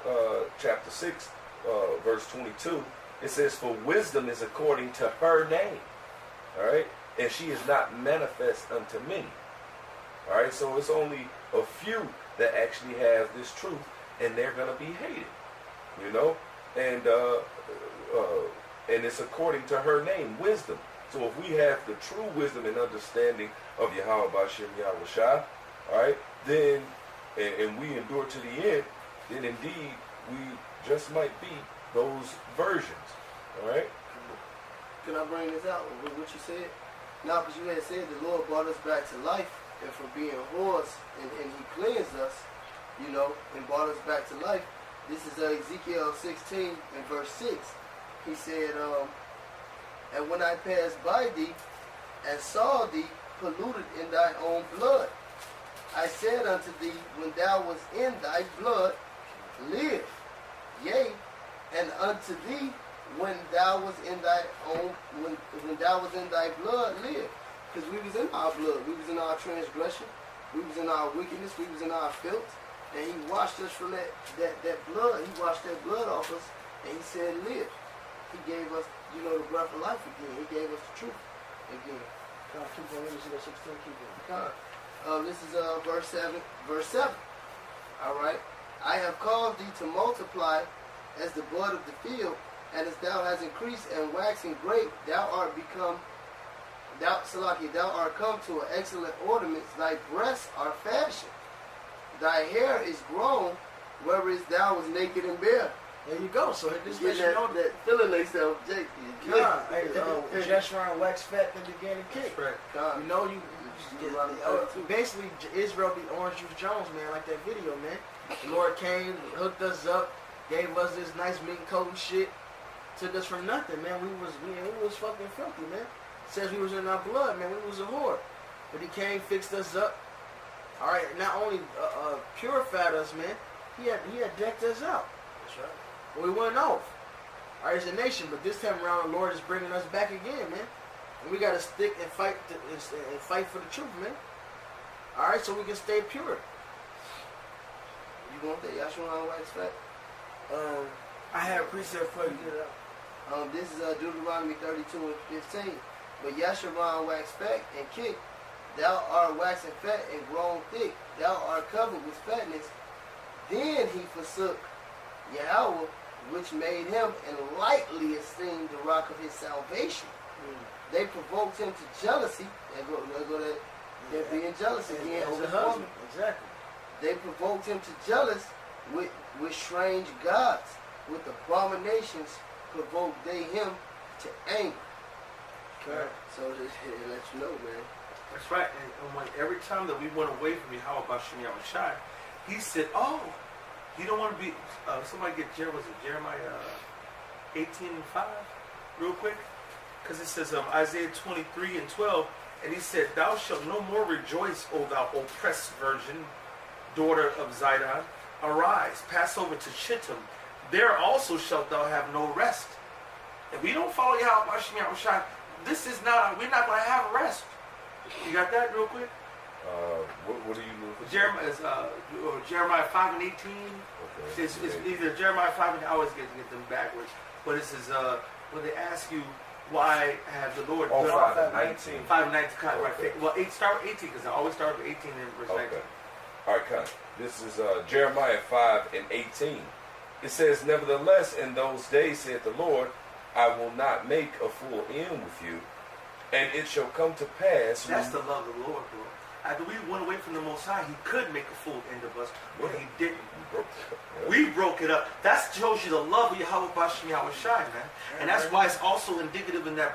S2: chapter 6, verse 22, it says, for wisdom is according to her name. All right? And she is not manifest unto many. All right? So it's only a few that actually have this truth, and they're going to be hated. And it's according to her name, wisdom. So if we have the true wisdom and understanding of Yahweh B'Shem Yahushua, all right, then, and we endure to the end, then indeed we just might be those virgins, all right?
S5: Can I bring this out with what you said? Now, because you had said the Lord brought us back to life, and from being whores, and he cleansed us, and brought us back to life. This is Ezekiel 16 and verse 6. He said, and when I passed by thee and saw thee polluted in thy own blood, I said unto thee, when thou was in thy blood, live. Yea, and unto thee, when thou was in thy own, when thou was in thy blood, live. Because we was in our blood, we was in our transgression, we was in our wickedness, we was in our filth, and he washed us from that blood. He washed that blood off us, and he said, live. He gave us, the breath of life again. He gave us the truth again.
S1: Keep going. Let me see that 16. Keep going.
S5: This is verse 7. Verse 7. All right. I have caused thee to multiply as the bud of the field, and as thou hast increased and waxing great, thou art come to an excellent ornament. Thy breasts are fashioned. Thy hair is grown, whereas thou was naked and bare.
S1: There you go. So this
S5: Get that feeling themselves, Jake.
S1: Jeshurun waxed fat and began to kick. Basically, Israel be Orange Juice Jones, man, like that video, man. The Lord came, hooked us up, gave us this nice meat coat and shit, took us from nothing, man. We was fucking filthy, man. Says we was in our blood, man. We was a whore, but he came, fixed us up. All right, not only purified us, man. He had decked us out.
S5: That's right.
S1: We went off. All right, it's a nation, but this time around, the Lord is bringing us back again, man. And we got to stick and fight for the truth, man. All right, so we can stay pure.
S5: You want that Yahshua wax fat?
S1: I have a precept for you.
S5: This is Deuteronomy 32 and 15. But Yahshua wax fat and kick. Thou art waxing fat and grown thick. Thou art covered with fatness. Then he forsook Yahweh, which made him, and lightly esteemed the rock of his salvation. They provoked him to jealousy. There go that. They're being jealous again over the husband.
S1: Exactly.
S5: They provoked him to jealous with strange gods. With abominations provoked they him to anger.
S1: Okay.
S5: So it lets you know, man.
S3: That's right. And when every time that we went away from Yahweh B'Shem Yahushua, he said, oh, you don't want to be, somebody get Jeremiah 18:5 real quick? Because it says Isaiah 23:12, and he said, thou shalt no more rejoice, O thou oppressed virgin, daughter of Zidon. Arise, pass over to Shittim. There also shalt thou have no rest. If we don't follow Yahweh, this is not, we're not going to have rest. You got that real quick?
S2: What are you looking for?
S3: Jeremiah 5:18.
S2: Okay.
S3: It's either Jeremiah 5, and I always get them backwards. But it says, when they ask you, why have the Lord...
S2: Oh, 5:19.
S3: 5:19, right.
S2: Okay.
S3: Well, start with 18, because I always start with 18 in verse 19.
S2: Okay. All right, cut. This is Jeremiah 5:18. It says, nevertheless, in those days, saith the Lord, I will not make a full end with you, and it shall come to pass...
S3: That's the love of the Lord, bro. After we went away from the Most High, he could make a full end of us, but he didn't. We broke it up. That shows you the love of Yahweh Bashem Yahweh Shai, man. And that's why it's also indicative in that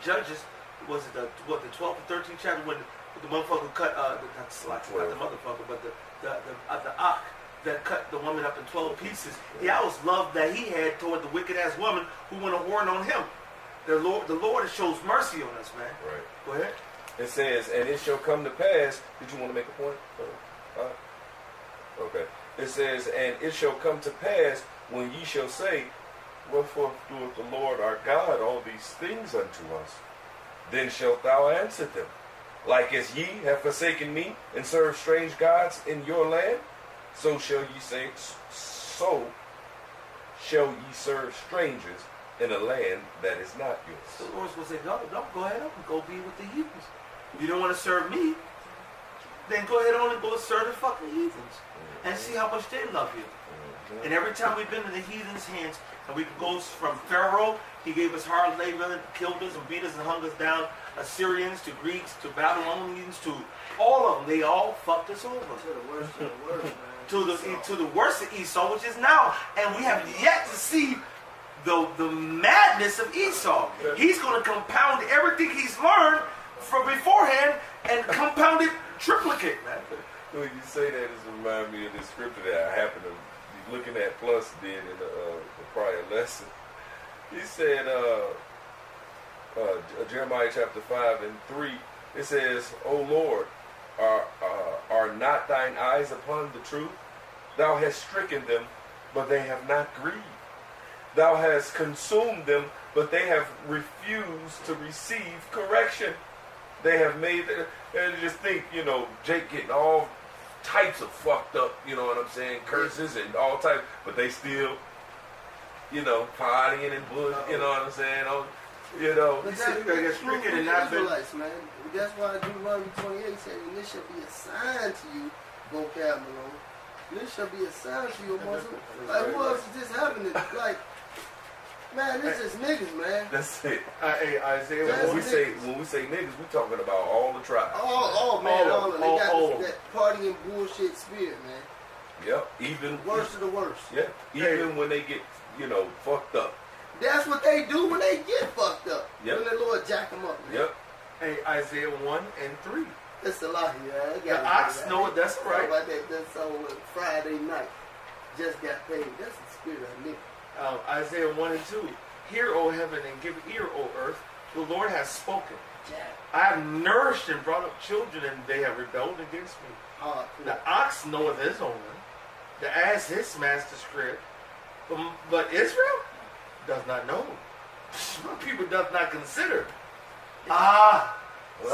S3: Judges, was it the 12th or 13th chapter, when the motherfucker cut, not the motherfucker, but the Ak that cut the woman up in 12 pieces. He always loved that he had toward the wicked ass woman who went a whoring on him. The Lord shows mercy on us, man.
S2: Right.
S3: Go ahead.
S2: It says, and it shall come to pass. Did you want to make a point? Okay. It says, and it shall come to pass when ye shall say, wherefore doeth the Lord our God all these things unto us? Then shalt thou answer them, like as ye have forsaken me and served strange gods in your land, so shall ye say, so shall ye serve strangers in a land that is not yours.
S3: So the Lord's going to say, no, go ahead and go be with the heathens. If you don't want to serve me, then go ahead on and go serve the fucking heathens. And see how much they love you. And every time we've been in the heathens' hands, and we go from Pharaoh, he gave us hard labor, killed us and beat us and hung us down, Assyrians to Greeks to Babylonians to all of them, they all fucked us over.
S1: To the worst of the worst, man.
S3: To the worst of Esau, which is now. And we have yet to see the madness of Esau. He's going to compound everything he's learned from beforehand and compound it triplicate, man.
S2: When you say that, it reminds me of this scripture that I happened to be looking at, plus did in the prior lesson. He said, Jeremiah chapter 5:3, it says, O Lord, are not thine eyes upon the truth? Thou hast stricken them, but they have not grieved. Thou hast consumed them, but they have refused to receive correction. They have made, and just think, Jake getting all types of fucked up, you know what I'm saying, curses and all types, but they still, partying and bullshit, you know what I'm saying,
S5: But that's stricken and not Israelites, man. That's why Deuteronomy 28 said, and this shall be a sign to you, vocabulary. This shall be a sign to you, Muslim. Like, who else is this happening? Like, man, this is niggas, man.
S2: That's it.
S3: Hey, Isaiah,
S2: when we say niggas, we talking about all the tribes.
S5: All of them. They got that partying bullshit spirit, man.
S2: Yep. Even
S5: worst of the worst.
S2: Yeah. Even when they get, fucked up.
S5: That's what they do when they get fucked up.
S2: Yep.
S5: When the Lord jack them up, man.
S2: Yep.
S3: Hey, Isaiah 1:3.
S5: That's a lot, yeah.
S3: The ox know it, that's right.
S5: About that's on Friday night. Just got paid. That's the spirit of nigga.
S3: Isaiah 1:2. Hear, O heaven, and give ear, O earth. The Lord has spoken. I have nourished and brought up children, and they have rebelled against me. The ox knoweth his owner, the ass his master's crib, but Israel does not know. My people does not consider.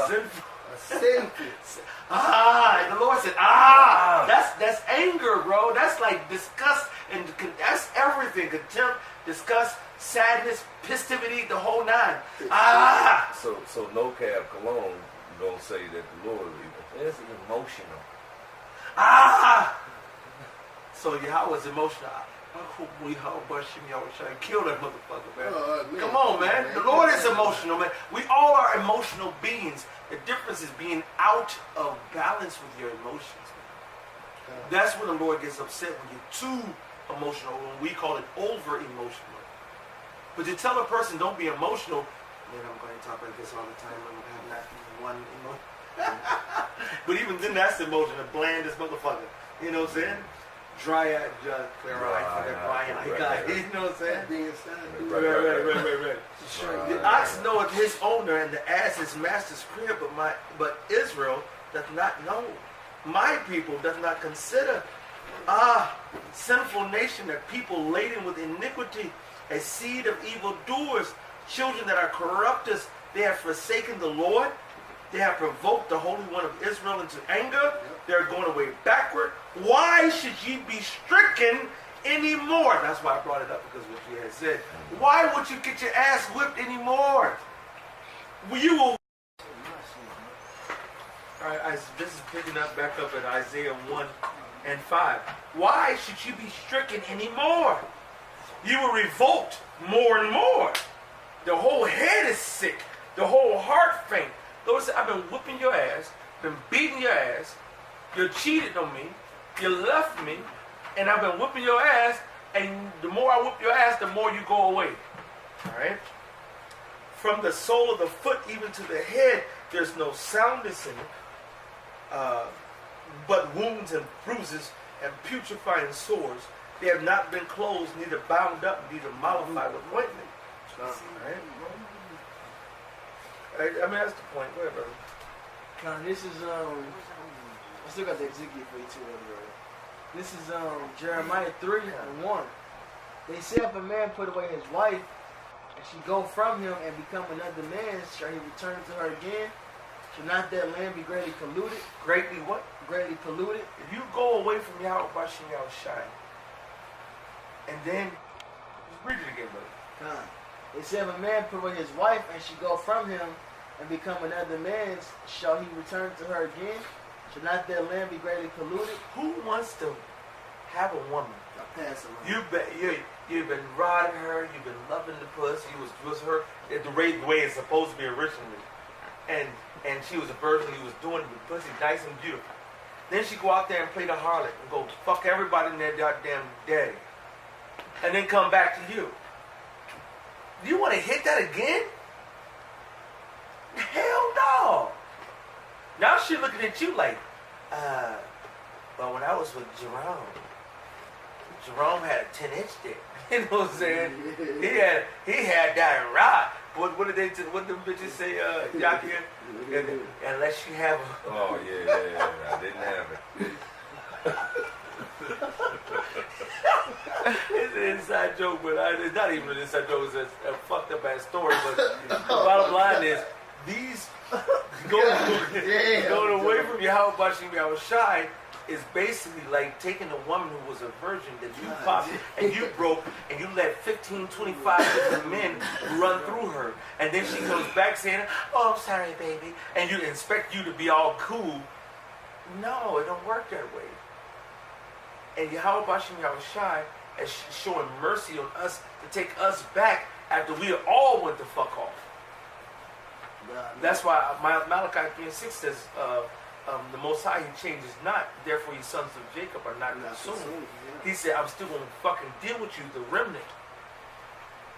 S3: Sinful.
S5: Sinful.
S3: The Lord said, that's anger, bro. That's like disgust, and that's everything. Contempt, disgust, sadness, pistivity, the whole nine.
S2: So no cab cologne don't say that the Lord is evil.
S4: It's emotional.
S3: So Yahweh's emotional. We kill that motherfucker, man. Come on, man. The Lord is emotional, man. We all are emotional beings. The difference is being out of balance with your emotions, man. That's when the Lord gets upset, when you're too emotional, when we call it over-emotional. But to tell a person, don't be emotional, man, I'm going to talk like this all the time. I'm going to have not one emotion. But even then, that's emotion, the blandest motherfucker. You know what I'm saying? Dry eye, clear eye for the crying eye guy. You know what I'm saying?
S5: Being sad.
S3: Right. The ox knoweth his owner, and the ass his master's crib, but Israel doth not know. My people doth not consider. Sinful nation, a people laden with iniquity, a seed of evildoers, children that are corrupters. They have forsaken the Lord. They have provoked the Holy One of Israel into anger. They're going away backward. Why should ye be stricken anymore? That's why I brought it up, because of what you had said. Why would you get your ass whipped anymore? You will. All right, this is picking up back up at Isaiah 1 and 5. Why should you be stricken anymore? You will revolt more and more. The whole head is sick. The whole heart faint. Lord said, I've been whooping your ass, been beating your ass. You cheated on me. You left me. And I've been whooping your ass. And the more I whoop your ass, the more you go away. All right? From the sole of the foot even to the head, there's no soundness in it, but wounds and bruises and putrefying sores. They have not been closed, neither bound up, neither mollified with ointment. All right? I mean, that's the point. Go ahead, brother.
S1: Now, this is, I still got the Ezekiel for you too, brother. This is Jeremiah 3 and 1. They say if a man put away his wife, and she go from him and become another man, shall he return to her again? Shall not that land be greatly polluted?
S3: Greatly what?
S1: Greatly polluted.
S3: If you go away from Yahweh Bashim Yahushai, and then, just read it again, brother.
S1: They say if a man put away his wife, and she go from him and become another man's, shall he return to her again? Shall not that land be greatly polluted?
S3: Who wants to have a woman? You've been riding her, you've been loving the puss, you was her the way it's supposed to be originally. And she was a virgin, you was doing the pussy nice and beautiful. Then she go out there and play the harlot and go fuck everybody in their goddamn daddy. And then come back to you. Do you want to hit that again? Hell no. Now she looking at you like, well, when I was with Jerome had a 10-inch dick. You know what I'm saying? He had that rod. What did them bitches say, Jackie? Unless you have a...
S2: Oh, yeah. I didn't have it.
S3: It's an inside joke, but it's not even an inside joke. It's a fucked up ass story. But the bottom line is, these going away from Yahweh Bashim Yahushai is basically like taking a woman who was a virgin that you popped and you broke, and you let 15, 25 different men run through her, and then she comes back saying, "Oh, I'm sorry, baby," and you expect you to be all cool. No, it don't work that way. And Yahweh Bashim Yahushai is showing mercy on us to take us back after we all went the fuck off. That's why Malachi 3:6 says, the Most High, He changes not, therefore you sons of Jacob are not consumed. He said, I'm still going to fucking deal with you, the remnant.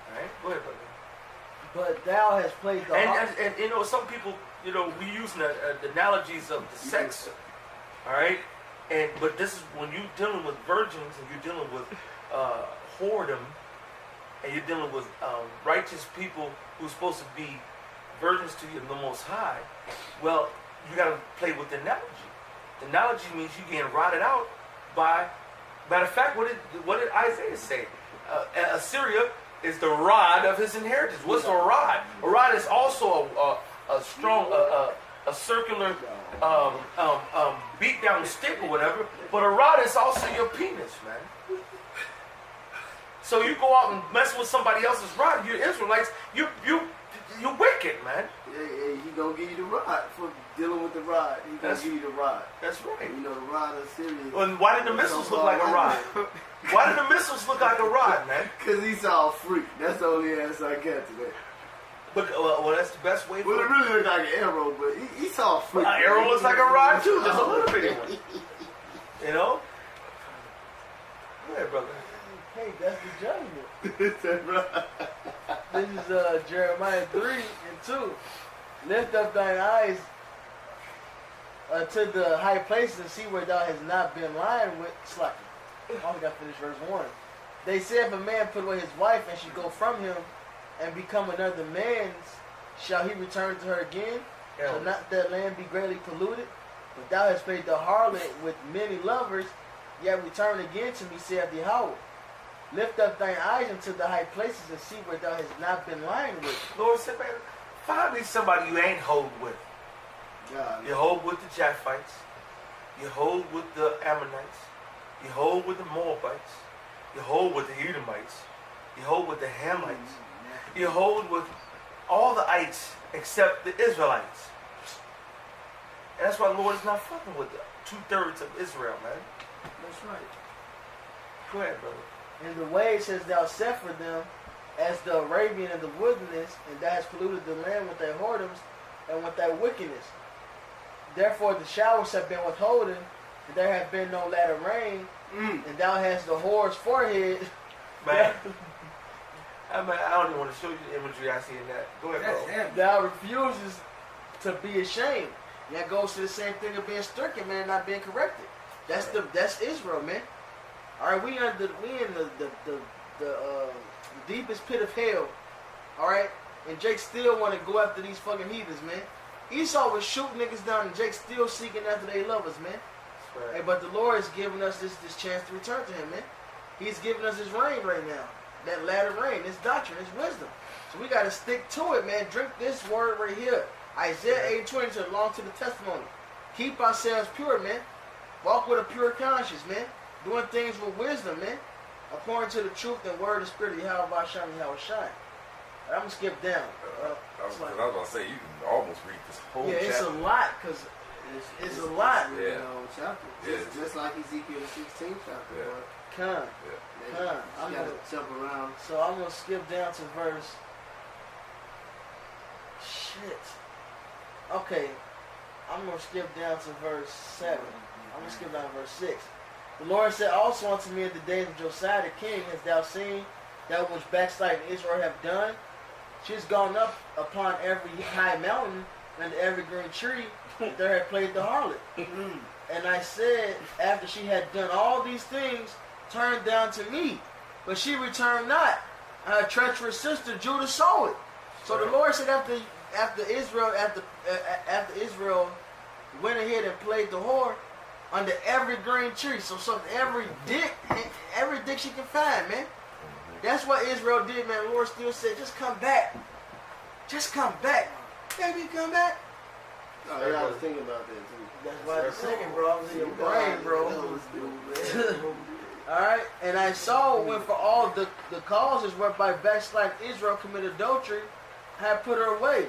S3: Alright? Go ahead, brother.
S1: But thou hast played the
S3: and you know, some people, you know, we use the analogies of the sex. Alright? But this is when you're dealing with virgins and you're dealing with whoredom, and you're dealing with righteous people who's supposed to be virgins to you, the Most High. Well, you got to play with the analogy. The analogy means you getting rotted out by. Matter of fact, what did Isaiah say? Assyria is the rod of his inheritance. What's a rod? A rod is also a strong, a circular beat down stick or whatever. But a rod is also your penis, man. So you go out and mess with somebody else's rod. You Israelites, you're wicked, man.
S5: Yeah, he gonna give you the rod for dealing with the rod. He gonna give you the rod.
S3: That's right.
S5: You know, the rod is serious.
S3: Well, why did the missiles look like a rod? Why did the missiles look like a rod, man?
S5: Because he saw a freak. That's the only answer I get to that.
S3: But well, that's the best way.
S5: Well, it really looked like an arrow, but he saw a freak.
S3: An arrow looks like a rod too, just a little bitty one. You know? Go ahead, brother.
S1: Hey, that's the judgment. This is Jeremiah 3 and 2. Lift up thine eyes to the high places and see where thou hast not been lying with slacking. I only got to finish verse 1. They say if a man put away his wife and she go from him and become another man's, shall he return to her again?
S3: Yeah.
S1: Shall not that land be greatly polluted? But thou hast played the harlot with many lovers, yet return again to me, saith Yahweh. Lift up thine eyes into the high places and see where thou hast not been lying with.
S3: Lord said, man, find me somebody you ain't hold with.
S5: God.
S3: You hold with the Japhites. You hold with the Ammonites. You hold with the Moabites. You hold with the Edomites. You hold with the Hamites. You hold with all the ites except the Israelites. And that's why the Lord is not fucking with the 2/3 of Israel, man.
S1: That's right.
S3: Go ahead, brother.
S1: And the ways hast thou set for them as the Arabian in the wilderness, and thou hast polluted the land with thy whoredoms and with thy wickedness. Therefore the showers have been withholden, and there have been no latter rain, and thou hast the whore's forehead.
S3: Man. I don't even want to show you the imagery I see in that. Go ahead,
S6: That's
S3: bro.
S6: him.
S1: Thou refuses to be ashamed. And that goes to the same thing of being stricken, man, not being corrected. That's Israel, man. All right, we in the deepest pit of hell. All right, and Jake still want to go after these fucking heathens, man. Esau was shooting niggas down, and Jake still seeking after they lovers, man.
S3: Right.
S1: Hey, but the Lord is giving us this chance to return to Him, man. He's giving us His rain right now. That latter rain, this doctrine, this wisdom. So we got to stick to it, man. Drink this word right here. Isaiah 8:20 to belong to the testimony. Keep ourselves pure, man. Walk with a pure conscience, man. Doing things with wisdom, man. According to the truth and word of spirit, Yahweh shine, Yahweh shine. I'm going to skip down.
S2: I was about to say, you can almost read this whole
S1: Yeah,
S2: chapter.
S1: it's a lot, because it's a lot.
S2: Yeah.
S5: Chapter.
S2: Yeah.
S5: Just like Ezekiel 16 chapter.
S2: Yeah.
S5: But
S1: Come.
S5: you
S1: I'm
S5: gotta
S1: gonna-
S5: jump around.
S1: So I'm going to skip down to verse... Shit. Okay. I'm going to skip down to verse 7. I'm going to skip down to verse 6. The Lord said also unto me in the days of Josiah the king, hast thou seen that which backsliding Israel have done? She has gone up upon every high mountain and every green tree, and there had played the harlot. And I said, after she had done all these things, turn down to me. But she returned not. And her treacherous sister Judah saw it. So the Lord said after Israel went ahead and played the whore under every green tree. So every dick she can find, man. That's what Israel did, man. The Lord still said, just come back. Just come back. Baby, come back.
S5: Oh, yeah, I was thinking about that too.
S1: That's why I was singing, bro. I was in your brain, bro. Alright, and I saw when for all the causes whereby backsliding Israel committed adultery, had put her away,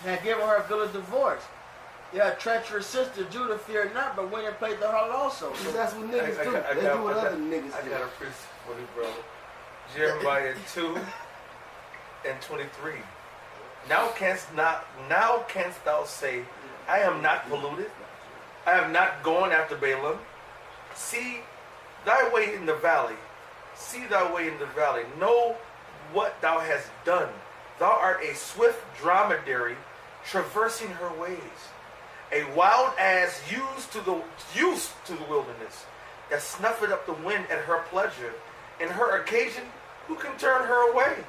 S1: had given her a bill of divorce. Yeah, treacherous sister Judah feared not, but went and played the harlot also.
S5: Because that's what niggas do. They do what other niggas
S3: I
S5: do.
S3: got a precept for you, bro. Jeremiah 2:23. Now canst thou say, I am not polluted. I have not gone after Balaam. See thy way in the valley. See thy way in the valley. Know what thou hast done. Thou art a swift dromedary traversing her ways. A wild ass used to the wilderness, that snuffeth up the wind at her pleasure. In her occasion, who can turn her away?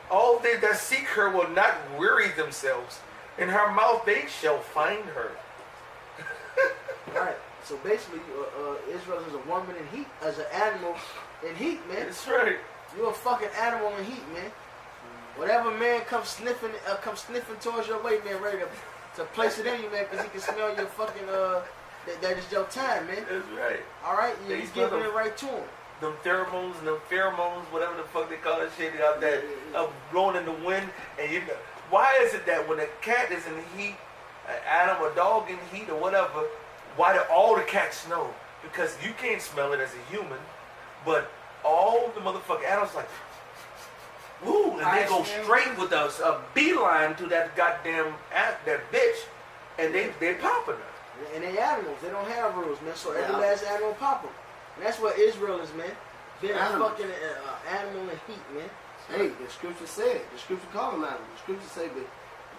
S3: All they that seek her will not weary themselves. In her mouth they shall find her.
S1: Alright, so basically, Israel is a woman in heat, as an animal in heat, man.
S3: That's right.
S1: You're a fucking animal in heat, man. Whatever man comes sniffing towards your way, man, ready to place it in you, man, because he can smell your fucking, that is your time, man.
S3: That's right.
S1: Alright,
S3: Yeah,
S1: he's
S3: you
S1: giving
S3: smell
S1: it right to him.
S3: Them pheromones, whatever the fuck they call that shit out there, blowing in the wind. And you know, why is it that when a cat is in the heat, an animal, a dog in heat or whatever, why do all the cats know? Because you can't smell it as a human, but all the motherfucking animals like, woo, and they go straight with a beeline to that goddamn that bitch, and they popping her.
S1: And they animals, they don't have rules, man, so every last animal pop them. And that's what Israel is, man. Being a fucking animal in heat, man.
S5: Hey, the scripture said, the scripture call them animals. The scripture say, but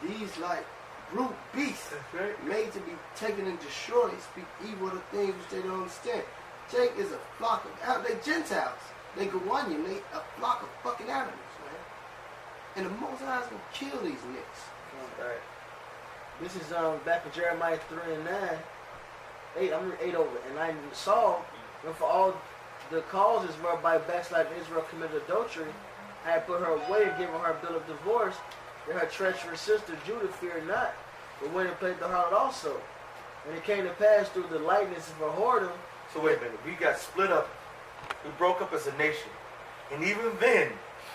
S5: these like brute beasts,
S3: That's right.
S5: made to be taken and destroyed. Speak evil of things which they don't understand. Jake is a flock of they Gentiles. They Gawanian. They a flock of fucking animals, man. And the Most High is gonna kill these niggas.
S1: Right. This is back in Jeremiah 3 and 9. 8, I'm reading 8 over. And I saw, and for all the causes whereby backsliding Israel committed adultery, I had put her away and given her a bill of divorce, that her treacherous sister Judah feared not, but went and played the harlot also. And it came to pass through the lightness of her whoredom.
S3: So wait a minute. We got split up. We broke up as a nation. And even then,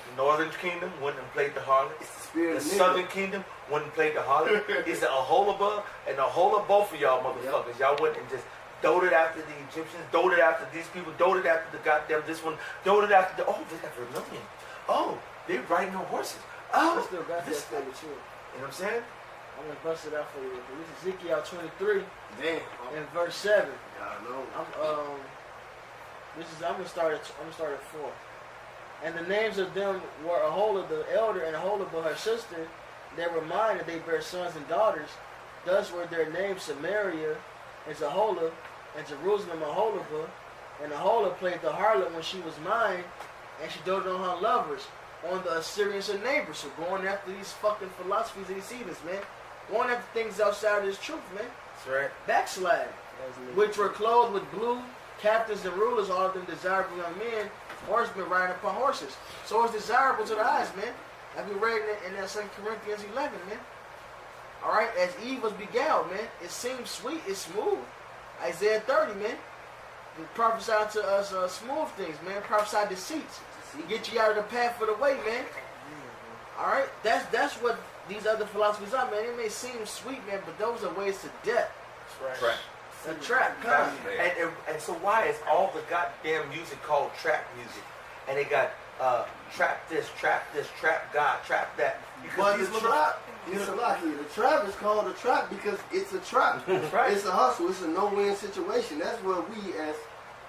S3: the northern kingdom went and played the harlot.
S5: It's the spirit
S3: The
S5: of nigga.
S3: southern kingdom went and played the harlot. It's a Aholibah and a whole of both of y'all motherfuckers. Y'all went and just doted after the Egyptians, doted after these people, doted after the goddamn this one, doted after the, oh, they got vermilion. Oh, they riding on horses.
S1: I
S3: Oh,
S1: still got that
S3: this,
S1: for you too.
S3: you know what I'm saying?
S1: I'm gonna bust it out for you. This is Ezekiel 23
S5: Damn.
S1: and verse 7.
S5: I know.
S1: I'm gonna start at 4. And the names of them were Aholah the elder and Aholibah her sister. They were mine, and they bare sons and daughters. Thus were their names Samaria and Zaholah, and Jerusalem Aholibah. And Aholah played the harlot when she was mine, and she doted on her lovers, on the Assyrians her neighbors. So going after these fucking philosophies and these heathens, man. Going after things outside of this truth, man.
S3: That's right.
S1: Backsliding. Which were clothed with blue, captains and rulers, all of them desirable young men, horsemen riding upon horses. So it's desirable to the eyes, man. Like we read in that 2 Corinthians 11, man. Alright, as Eve was beguiled, man, it seems sweet, it's smooth. Isaiah 30, man. They prophesy to us smooth things, man. Prophesy deceits. Get you out of the path of the way, man. Alright? That's what these other philosophies are, man. It may seem sweet, man, but those are ways to death.
S3: That's right.
S1: A trap, come.
S3: And so why is all the goddamn music called trap music? And they got trap this, trap God, trap that.
S5: But
S3: these
S5: the
S3: little-
S5: trap, it's a lot here. The trap is called a trap because it's a trap.
S3: Right.
S5: It's a hustle. It's a no-win situation. That's where we as,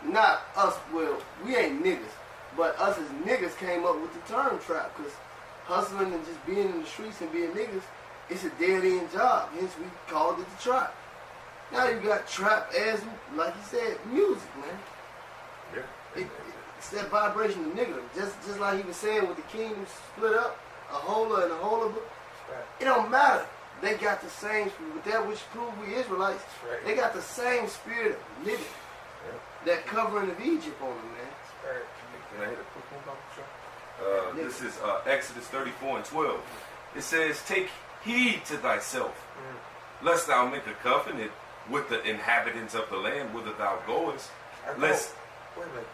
S5: not us, well, we ain't niggas, but us as niggas came up with the term trap because hustling and just being in the streets and being niggas, it's a dead-end job. Hence, we called it the trap. Now you got trap as, like you said, music, man.
S2: Yeah.
S5: It's that vibration of nigga. Just like he was saying with the kingdom split up, Aholah and Aholibah.
S3: Right.
S5: It don't matter. They got the same spirit. With that which prove we Israelites,
S3: Right.
S5: they got the same spirit of living. That covering of Egypt on them, man.
S2: Can I hit a quick one, Dr. This is Exodus 34 and 12. It says, take heed to thyself, lest thou make a covenant with the inhabitants of the land whither thou goest. Lest
S3: Wait a minute.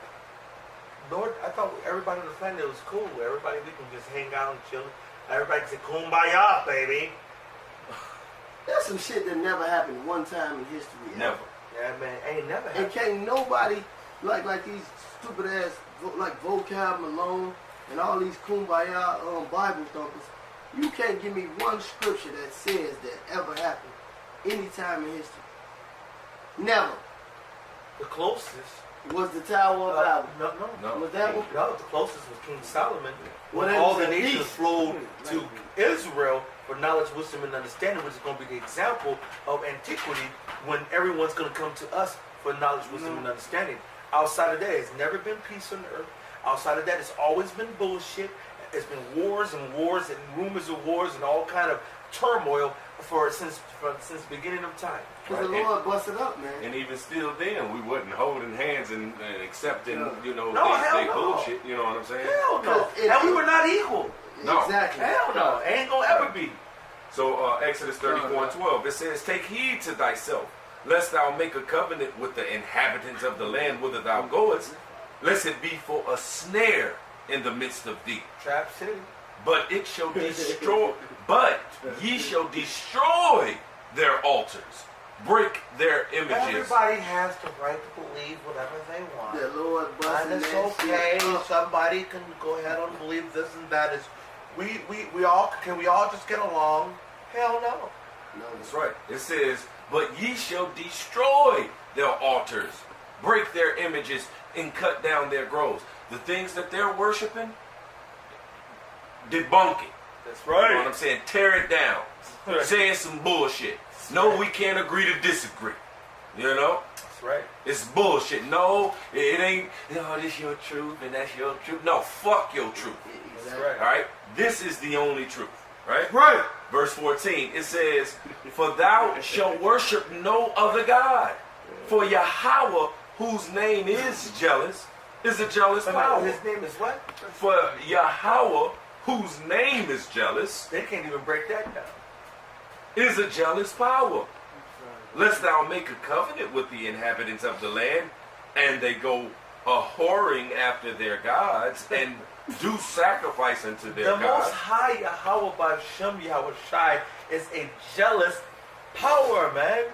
S3: Lord, I thought everybody on the planet was cool. Everybody, we can just hang out and chill. Everybody can say, kumbaya, baby.
S5: That's some shit that never happened one time in history.
S2: never.
S3: Yeah, man, ain't never
S5: And
S3: happened.
S5: can't nobody, like these stupid ass, like Vocab Malone and all these kumbaya Bible thumpers, you can't give me one scripture that says that ever happened any time in history. Never.
S3: The closest.
S5: Was the Tower of Babel.
S3: No.
S5: Was that one?
S3: No, the closest was King Solomon.
S5: Well,
S3: When
S5: that
S3: all
S5: was
S3: the
S5: at
S3: nations
S5: least.
S3: flowed to
S5: Right.
S3: Israel for knowledge, wisdom, and understanding, which is going to be the example of antiquity when everyone's going to come to us for knowledge, wisdom, and understanding. Outside of that, it's never been peace on earth. Outside of that, it's always been bullshit. It's been wars and wars and rumors of wars and all kind of turmoil since the beginning of time.
S5: Because the
S2: Right.
S5: Lord busted up, man.
S2: And even still then, we wasn't holding hands and accepting,
S3: No,
S2: they
S3: hell no.
S2: bullshit, you know what I'm saying?
S3: Hell no.
S5: It-
S3: And we were not equal.
S2: No.
S5: Exactly.
S3: Hell no. Ain't going to ever be.
S2: So Exodus 34 and 12, it says, take heed to thyself, lest thou make a covenant with the inhabitants of the land whither thou goest, lest it be for a snare in the midst of thee.
S3: Trap City.
S2: But it shall destroy, but ye shall destroy their altars, break their images.
S3: Everybody has the right to believe whatever they want.
S5: The Lord busting
S3: And it's
S5: that
S3: okay.
S5: shit up.
S3: Somebody can go ahead and believe this and that. Is we all just get along? Hell no.
S5: No,
S2: That's right. It says, but ye shall destroy their altars, break their images, and cut down their groves. The things that they're worshiping, debunk it.
S3: That's
S2: You know what
S3: right.
S2: I'm saying? Tear it down.
S3: Right.
S2: Saying some bullshit. No, we can't agree to disagree. You know?
S3: That's right.
S2: It's bullshit. No, it ain't, this your truth and that's your truth. No, fuck your truth.
S3: That's right.
S2: All right? This is the only truth. Right?
S1: Right.
S2: Verse 14, it says, "For thou shalt worship no other God. For Yahweh, whose name is jealous, is a jealous power."
S3: His name is what?
S2: For Yahweh, whose name is jealous,
S3: They can't even break that down.
S2: is a jealous power. Lest thou make a covenant with the inhabitants of the land, and they go a-whoring after their gods, and do sacrifice unto their
S3: The Most
S2: gods.
S3: High Yahweh B'Shem Yahweh Shai is a jealous power, man.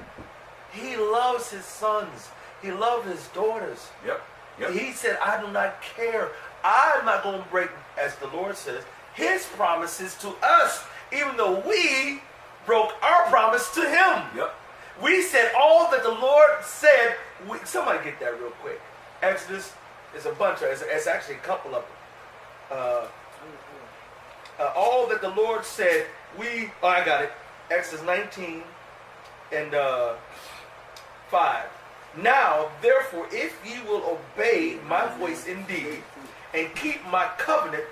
S3: He loves his sons. He loves his daughters.
S2: Yep. Yep.
S3: He said, I do not care. I'm not going to break, as the Lord says, his promises to us, even though we broke our promise to him.
S2: Yep.
S3: We said all that the Lord said. Somebody get that real quick. Exodus is a bunch of, it's actually a couple of them. All that the Lord said, I got it. Exodus 19 and 5. Now, therefore, if ye will obey my voice indeed, and keep my covenant,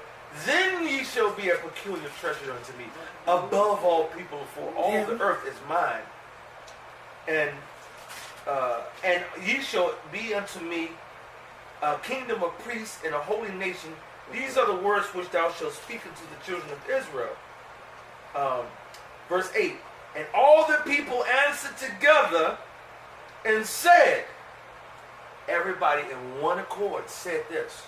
S3: then ye shall be a peculiar treasure unto me, above all people, for all the earth is mine. And ye shall be unto me a kingdom of priests and a holy nation. These are the words which thou shalt speak unto the children of Israel. Verse 8. And all the people answered together and said, everybody in one accord said this: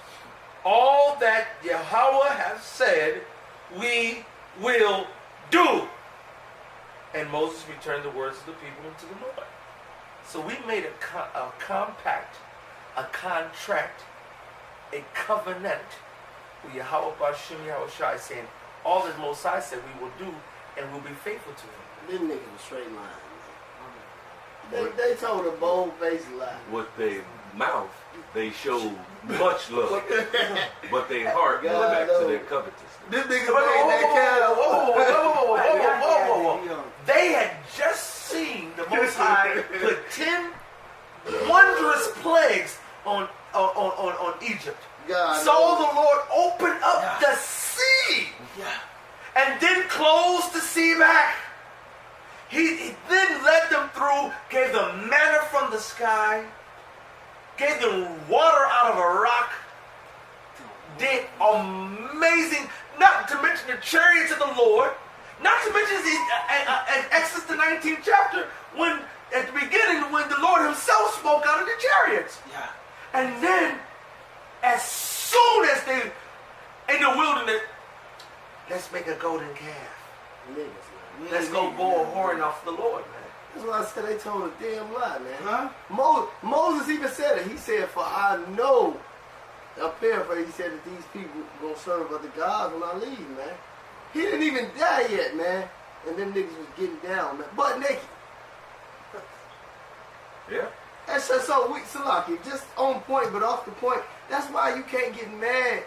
S3: all that Yahweh has said, we will do. And Moses returned the words of the people unto the Lord. So we made a compact, a contract, a covenant with Yahweh B'Shem Yahweh Shai, saying all that Most High said we will do, and we'll be faithful to him.
S5: Them niggas a straight line, man. They told a bold-faced lie.
S2: With their mouth, they show much love, but their heart goes back to their covetousness.
S1: This nigga made that
S3: Whoa. They had just seen the Most High put 10 wondrous plagues on Egypt.
S5: God
S3: So
S5: knows.
S3: the Lord opened up the sea and then closed the sea back. He then led them through, gave them manna from the sky, gave them water out of a rock, did amazing, not to mention the chariots of the Lord, not to mention in Exodus the 19th chapter, when at the beginning when the Lord himself spoke out of the chariots.
S1: Yeah.
S3: And then, as soon as they in the wilderness, let's make a golden calf.
S5: Niggas, man.
S3: Let's go a-whoring off the Lord, man.
S5: That's why I said they told a damn lie, man.
S1: Huh?
S5: Moses even said it. He said, for I know, a paraphrase, he said that these people gonna serve other gods when I leave, man. He didn't even die yet, man. And them niggas was getting down, man. Butt naked.
S2: Yeah.
S5: That's just so weak, Salaki. Just on point, but off the point. That's why you can't get mad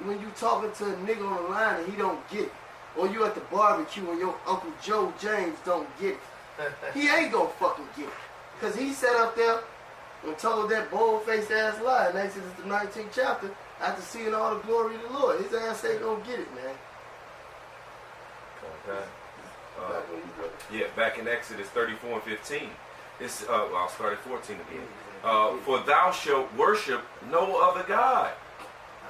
S5: when you talking to a nigga on the line and he don't get it. Or you at the barbecue and your Uncle Joe James don't get it. He ain't gonna fucking get it. Because he sat up there and told that bold-faced ass lie in Exodus the 19th chapter after seeing all the glory of the Lord. His ass ain't gonna get it, man.
S2: Okay.
S5: Back when you go.
S2: Yeah, back in Exodus 34 and 15. It's I'll start at 14 again. For thou shalt worship no other God.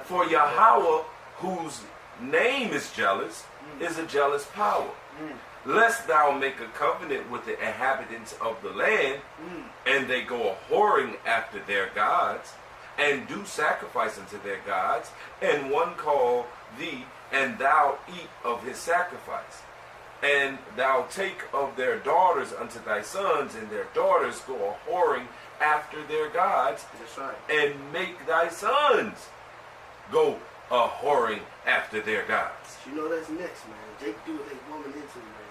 S2: For Yahweh, whose name is jealous, is a jealous power. Lest thou make a covenant with the inhabitants of the land, and they go a-whoring after their gods, and do sacrifice unto their gods, and one call thee, and thou eat of his sacrifice. And thou take of their daughters unto thy sons, and their daughters go a-whoring after their gods,
S5: That's right.
S2: and make thy sons go a-whoring after their gods.
S5: You know that's next, man. They do what they woman into, man.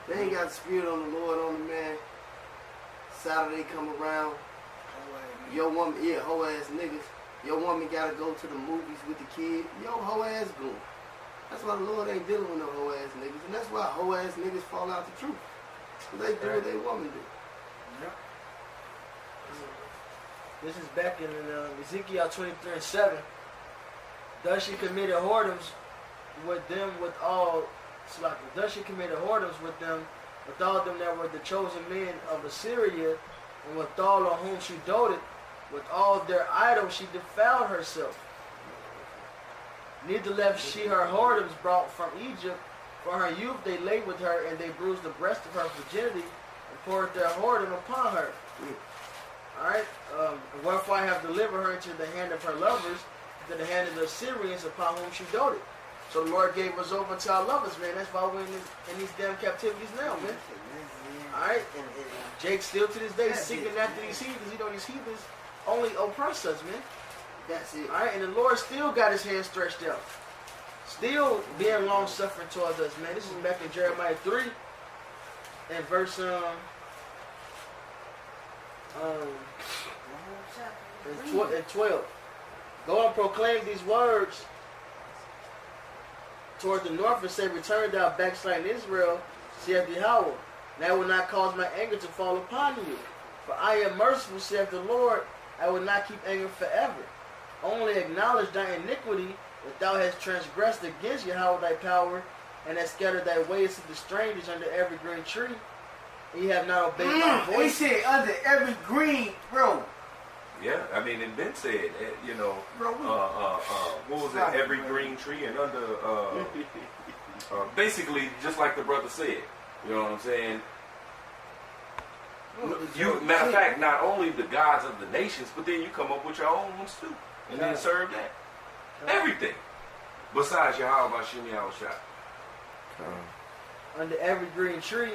S5: They ain't got the spirit on the Lord on the man. Saturday come around. Your woman, hoe ass niggas. Your woman gotta go to the movies with the kid. Yo, hoe ass go. That's why the Lord ain't dealing with no hoe ass niggas, and that's why hoe ass niggas fall out the truth. They do what they want to do.
S1: Yep. This is back in Ezekiel 23:7. Thus she committed whoredoms with them with all. Thus she committed whoredoms with them, with all them that were the chosen men of Assyria, and with all on whom she doted, with all their idols she defiled herself. Neither left she her whoredoms brought from Egypt. For her youth they lay with her, and they bruised the breast of her virginity, and poured their whoredom upon her. Alright? Wherefore I have delivered her into the hand of her lovers, to the hand of the Assyrians upon whom she doted. So the Lord gave us over to our lovers, man. That's why we're in these damn captivities now, man. Alright? And Jake still to this day seeking after these heathens. You know, these heathens only oppress us, man.
S5: That's it.
S1: Alright? And the Lord still got his hand stretched out. Still being long-suffering towards us, man. This is back in Jeremiah 3 and verse and 12. Go and proclaim these words toward the north and say, return thou backsliding Israel, saith Yahweh, and I will not cause my anger to fall upon you. For I am merciful, saith the Lord, I will not keep anger forever. Only acknowledge thy iniquity, that thou hast transgressed against Yahweh thy power, and hast scattered thy ways to the strangers under every green tree. And ye have not obeyed my
S7: He
S1: voice.
S7: said under every green, bro.
S2: Yeah, I mean, and Ben said, you know,
S7: Bro,
S2: what was it? Every green tree and under, basically, just like the brother said. You know what I'm saying? You, matter of fact, not only the gods of the nations, but then you come up with your own ones too, and then serve that. Everything besides Yahweh Hashem Yahushua.
S1: Under every green tree,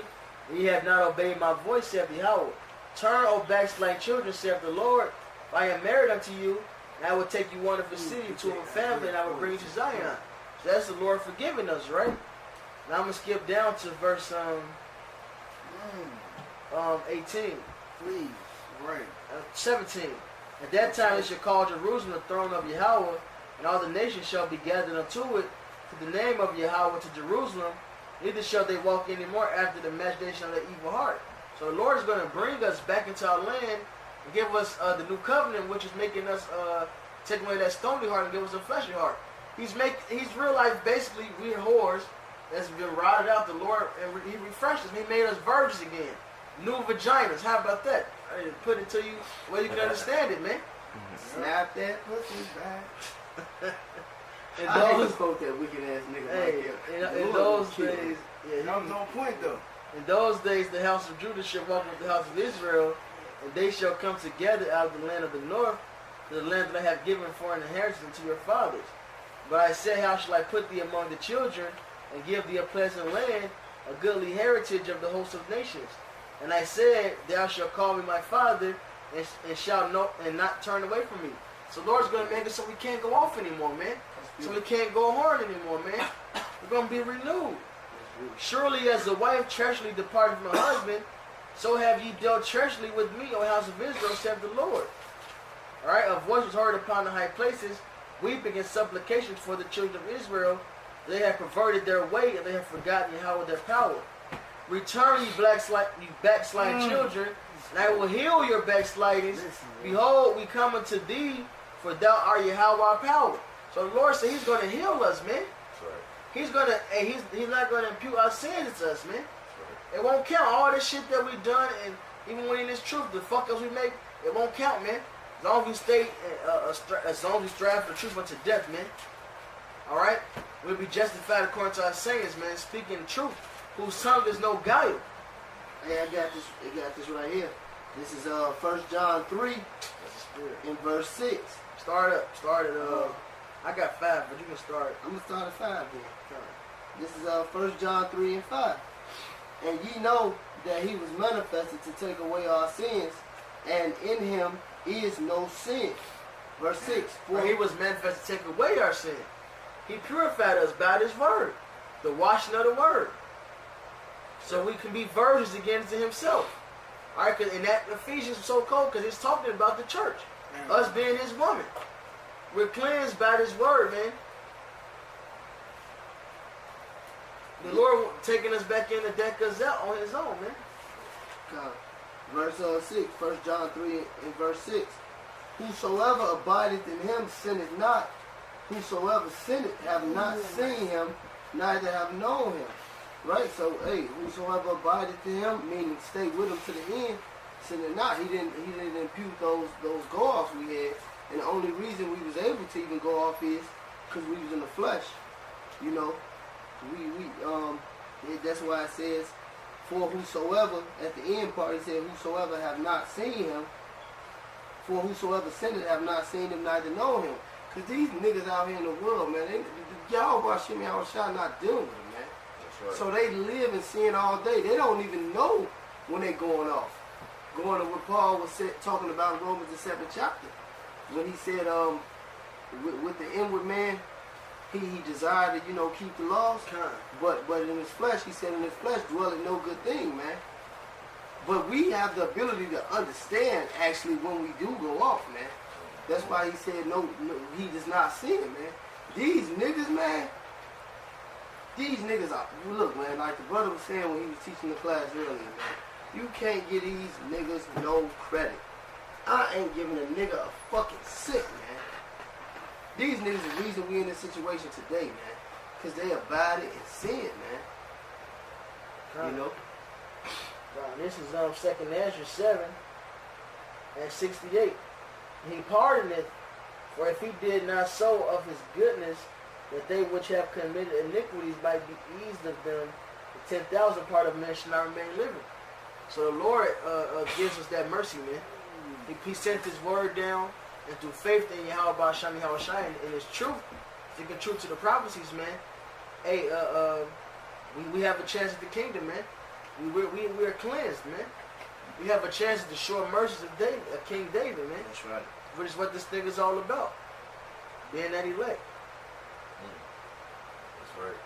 S1: and ye have not obeyed my voice, saith Yahweh. Turn, O backsliding children, saith the Lord. If I am married unto you, and I will take you one of the city to a family, and I will bring you to Zion. So that's the Lord forgiving us, right? Now I'm gonna skip down to verse 18.
S5: Please, right.
S1: 17. At that time they shall call Jerusalem the throne of Yahweh, and all the nations shall be gathered unto it, to the name of Yahweh to Jerusalem. Neither shall they walk any more after the imagination of their evil heart. So the Lord is going to bring us back into our land and give us the new covenant, which is making us take away that stony heart and give us a fleshy heart. He's realized basically we're whores that's been rotted out. The Lord, and he refreshed us. He made us virgins again. New vaginas. How about that? I put it to you where you can understand it, man.
S5: Snap that pussy back.
S1: And
S5: I hate
S1: those,
S5: to quote that wicked ass nigga
S1: hey,
S5: right there.
S1: in those days,
S7: that was on point though.
S1: in those days, the house of Judah shall walk with the house of Israel, and they shall come together out of the land of the north, to the land that I have given for an inheritance unto your fathers. But I said, how shall I put thee among the children, and give thee a pleasant land, a goodly heritage of the host of nations? And I said, thou shalt call me my father, and shalt not turn away from me. So the Lord's going to make it so we can't go off anymore, man. So we can't go hard anymore, man. We're going to be renewed. Surely as the wife treacherously departed from her husband, so have ye dealt treacherously with me, O house of Israel, saith the Lord. Alright, a voice was heard upon the high places, weeping and supplications for the children of Israel. They have perverted their way, and they have forgotten Yahweh their power. Return, ye backsliding children, and I will heal your backslidings. Behold, we come unto thee, for thou art Yahweh our power. So the Lord said he's going to heal us, man. He's going to, and he's not going to impute our sins to us, man. It won't count. All this shit that we've done, and even when in this truth, the fuck ups we make, it won't count, man. As long as we stay, as long as we strive for the truth unto death, man. All right? We'll be justified according to our sayings, man, speaking the truth, whose tongue is no guile.
S5: Hey, I got this right here. This is 1 John 3 in verse 6.
S1: Start it. I got 5, but you can start.
S5: I'm going to start at 5 then. This is 1 John 3 and 5. And ye know that he was manifested to take away our sins, and in him is no sin. Verse 6.
S1: For he was manifested to take away our sin. He purified us by his word, the washing of the word. So we can be virgins again to himself. All right, and that Ephesians is so cold because it's talking about the church. Us being his woman. We're cleansed by this word, man. Lord taking us back in the deck us out on his own, man.
S5: God. Verse 6, 1 John 3 and verse 6. Whosoever abideth in him sinneth not. Whosoever sinneth have not seen him, neither have known him. Right? So, hey, whosoever abideth in him, meaning stay with him to the end, sinneth not. He didn't impute those go-offs we had. And the only reason we was able to even go off is because we was in the flesh. You know, that's why it says, for whosoever, at the end part, it said, whosoever have not seen him, for whosoever sinneth have not seen him, neither know him. Because these niggas out here in the world, man, y'all watch him out shot not dealing with him, man.
S2: That's right.
S5: So they live and sin all day. They don't even know when they going off. Going to what Paul was talking about in Romans the 7th chapter. When he said, with the inward man, he desired to, keep the laws. But in his flesh, he said, in his flesh dwelleth no good thing, man. But we have the ability to understand, actually, when we do go off, man. That's why he said, no, he does not sin, man. These niggas, man, are, look, man, like the brother was saying when he was teaching the class earlier, man, you can't give these niggas no credit. I ain't giving a nigga a fucking sick, man. These niggas are the reason we in this situation today, man. Because they abided in sin, man. You know?
S1: This is 2nd Ezra 7 and 68. He pardoneth, for if he did not so of his goodness, that they which have committed iniquities might be eased of them, the 10,000 part of men shall not remain living. So the Lord gives us that mercy, man. He sent his word down, and through faith in Yahweh Shani Hawashai and his truth, speaking truth to the prophecies, man. Hey, we have a chance at the kingdom, man. We are cleansed, man. We have a chance at the sure mercies of David, King David, man.
S2: That's right.
S1: Which is what this thing is all about. Being that elect.
S2: That's right.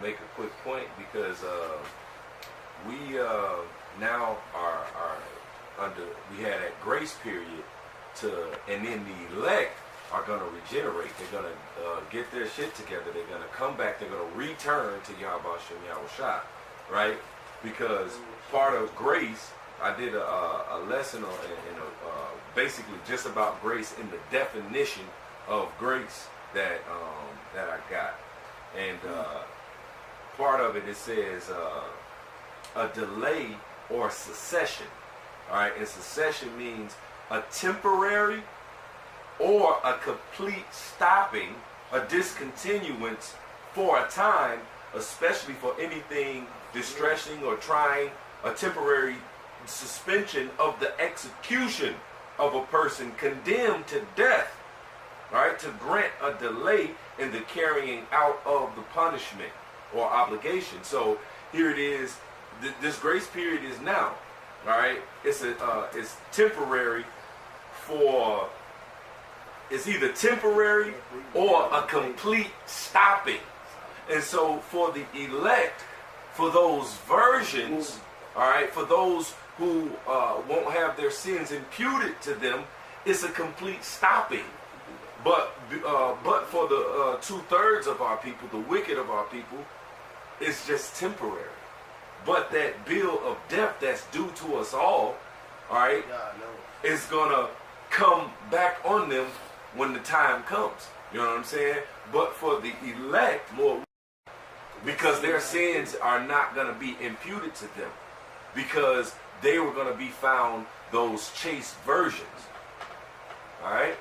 S2: Make a quick point because we now are we had that grace period and then the elect are going to regenerate. They're going to get their shit together. They're going to come back. They're going to return to Yahweh Shem Yahushua, right? Because part of grace, I did a lesson on basically just about grace in the definition of grace that I got, and part of it says a delay or secession. All right, and secession means a temporary or a complete stopping, a discontinuance for a time, especially for anything distressing or trying, a temporary suspension of the execution of a person condemned to death, right? To grant a delay in the carrying out of the punishment or obligation. So here it is. This grace period is now. All right, it's temporary for. It's either temporary or a complete stopping. And so for the elect, for those virgins, all right, for those who won't have their sins imputed to them, it's a complete stopping. But for the 2/3 of our people, the wicked of our people, it's just temporary. But that bill of death that's due to us all right, is gonna come back on them when the time comes. You know what I'm saying? But for the elect, more, because their sins are not gonna be imputed to them, because they were gonna be found those chaste virgins. All right.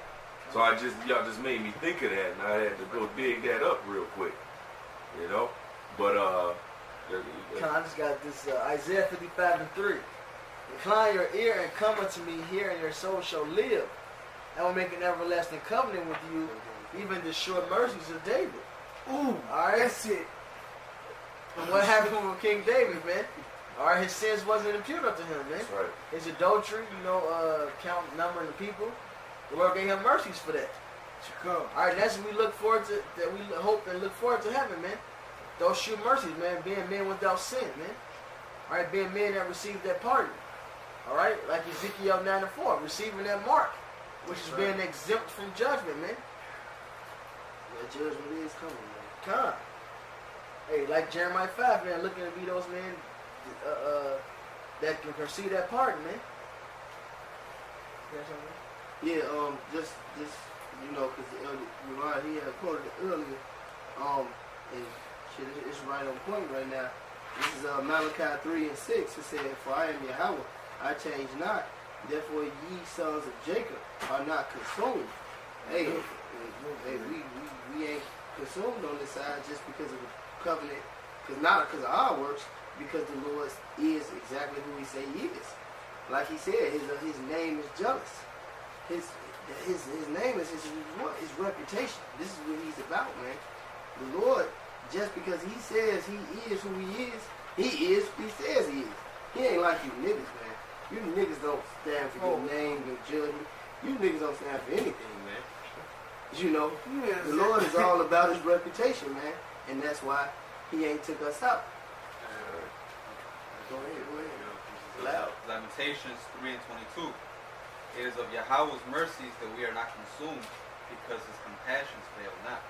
S2: So y'all just made me think of that, and I had to go dig that up real quick. You know, but
S1: I just got this Isaiah 55:3. Incline your ear and come unto me here, and your soul shall live. I will make an everlasting covenant with you, even the sure mercies of David.
S7: Ooh,
S1: all right,
S7: that's it.
S1: And what happened with King David, man? All right, his sins wasn't imputed unto him, man.
S2: That's right.
S1: His adultery, count numbering the people. The Lord gave him mercies for that. All right, that's what we look forward to. That we hope and look forward to heaven, man. Those sure mercies, man. Being men without sin, man. All right, being men that received that pardon. All right, like Ezekiel 9:4, receiving that mark, which is being exempt from judgment, man.
S5: That judgment is coming, man.
S1: Come. Hey, like Jeremiah 5, man, looking to be those men that can pursue that pardon, man. You got something?
S5: Yeah, just you know, because Uriah, he had quoted it earlier, and shit, it's right on point right now. This is Malachi 3 and 6. It said, "For I am Yahweh, I change not. Therefore ye sons of Jacob are not consumed." Hey, we ain't consumed on this side just because of the covenant, not because of our works, because the Lord is exactly who He say He is. Like He said, His name is jealous. His name is his reputation. This is what He's about, man. The Lord, just because He says He is who He is who He says He is. He ain't like you niggas, man. You niggas don't stand for your name, your judgment. You niggas don't stand for anything, man. You know, the Lord is all about His reputation, man, and that's why He ain't took us out. Go ahead. Loud.
S6: Lamentations 3 and 22. It is of Yahweh's mercies that we are not consumed, because His compassions fail not.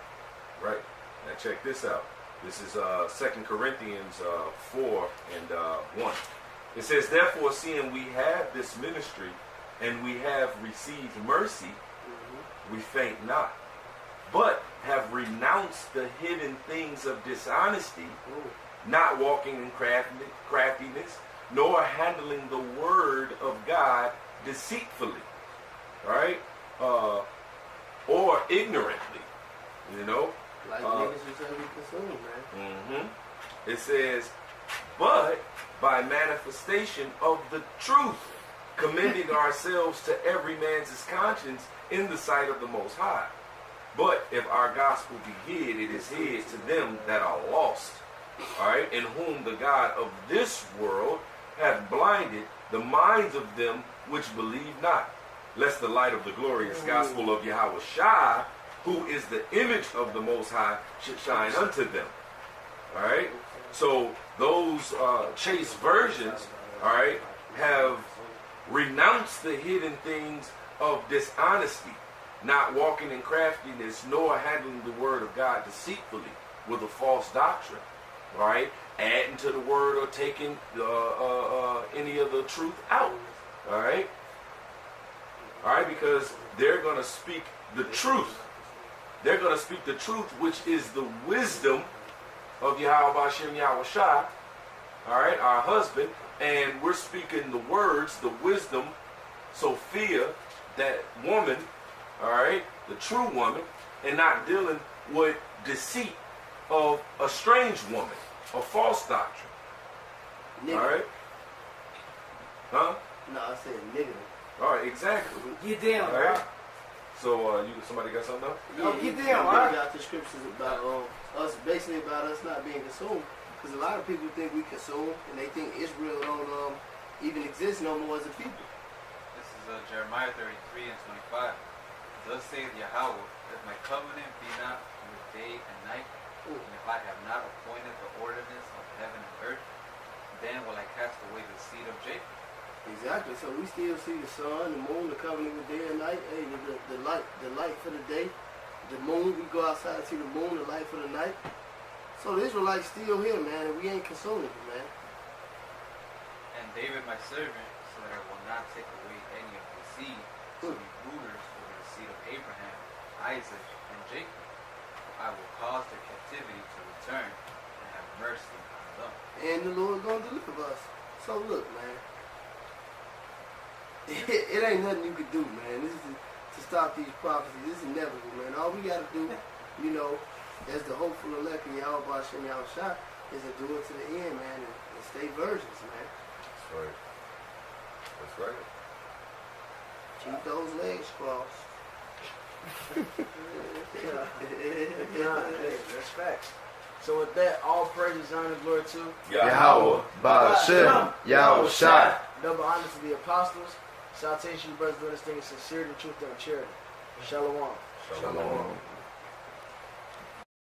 S2: Right. Now check this out. This is 2 Corinthians 4 and 1. It says, "Therefore, seeing we have this ministry, and we have received mercy, we faint not, but have renounced the hidden things of dishonesty, not walking in craftiness, nor handling the word of God deceitfully," right? Or ignorantly, you know.
S5: Like niggas who say we consumed, man.
S2: It says, "But by manifestation of the truth, commending ourselves to every man's conscience in the sight of the Most High. But if our gospel be hid, it is hid to them that are lost, all right, in whom the God of this world hath blinded the minds of them which believe not, lest the light of the glorious gospel of Yahweh Shai, who is the image of the Most High, should shine unto them." All right? So those chaste virgins, all right, have renounced the hidden things of dishonesty, not walking in craftiness, nor handling the word of God deceitfully with a false doctrine, all right, adding to the word or taking any of the truth out, all right, because they're going to speak the truth. They're going to speak the truth, which is the wisdom of Yahweh Bashem Yahweh Shai, all right, our husband, and we're speaking the words, the wisdom, Sophia, that woman, all right, the true woman, and not dealing with deceit of a strange woman, a false doctrine.
S5: Nigga.
S2: All right? Huh?
S5: No, I said nigga.
S2: All right, exactly.
S7: Get down,
S2: All right. So, somebody got something else?
S7: No, get down,
S5: We
S7: right?
S5: got the scriptures about us, basically about us not being consumed. Because a lot of people think we consume, and they think Israel don't even exist no more as a people.
S6: This is Jeremiah 33 and 25. "Thus saith Yahweh, if my covenant be not with day and night, and if I have not appointed the ordinance of heaven and earth, then will I cast away the seed of Jacob."
S5: Exactly. So we still see the sun, the moon, the covenant with day and night. Hey, the light for the day. The moon, we go outside and see the moon, the light for the night. So the Israelites still here, man, and we ain't consuming it, man.
S6: "And David my servant, so that I will not take away any of his seed, to be rulers over the seed of Abraham, Isaac, and Jacob. For I will cause their captivity to return, and have mercy on them."
S5: And the Lord gonna deliver us. So look, man, it ain't nothing you can do, man. This is to stop these prophecies. This is inevitable, man. All we gotta do, you know, as the hopeful elect in Yahweh Bashem Yahweh Shai, is to do it to the end, man, and stay virgins, man.
S2: That's right. That's right.
S5: Keep those legs crossed.
S1: That's facts. So with that, all praises, honor, glory to
S8: Yahweh, Ba'ashem, Yahweh Shai.
S1: double honor to the apostles. Salutation, you brothers, doing this thing in sincerity, truth, and charity. Shalom.
S2: Shalom.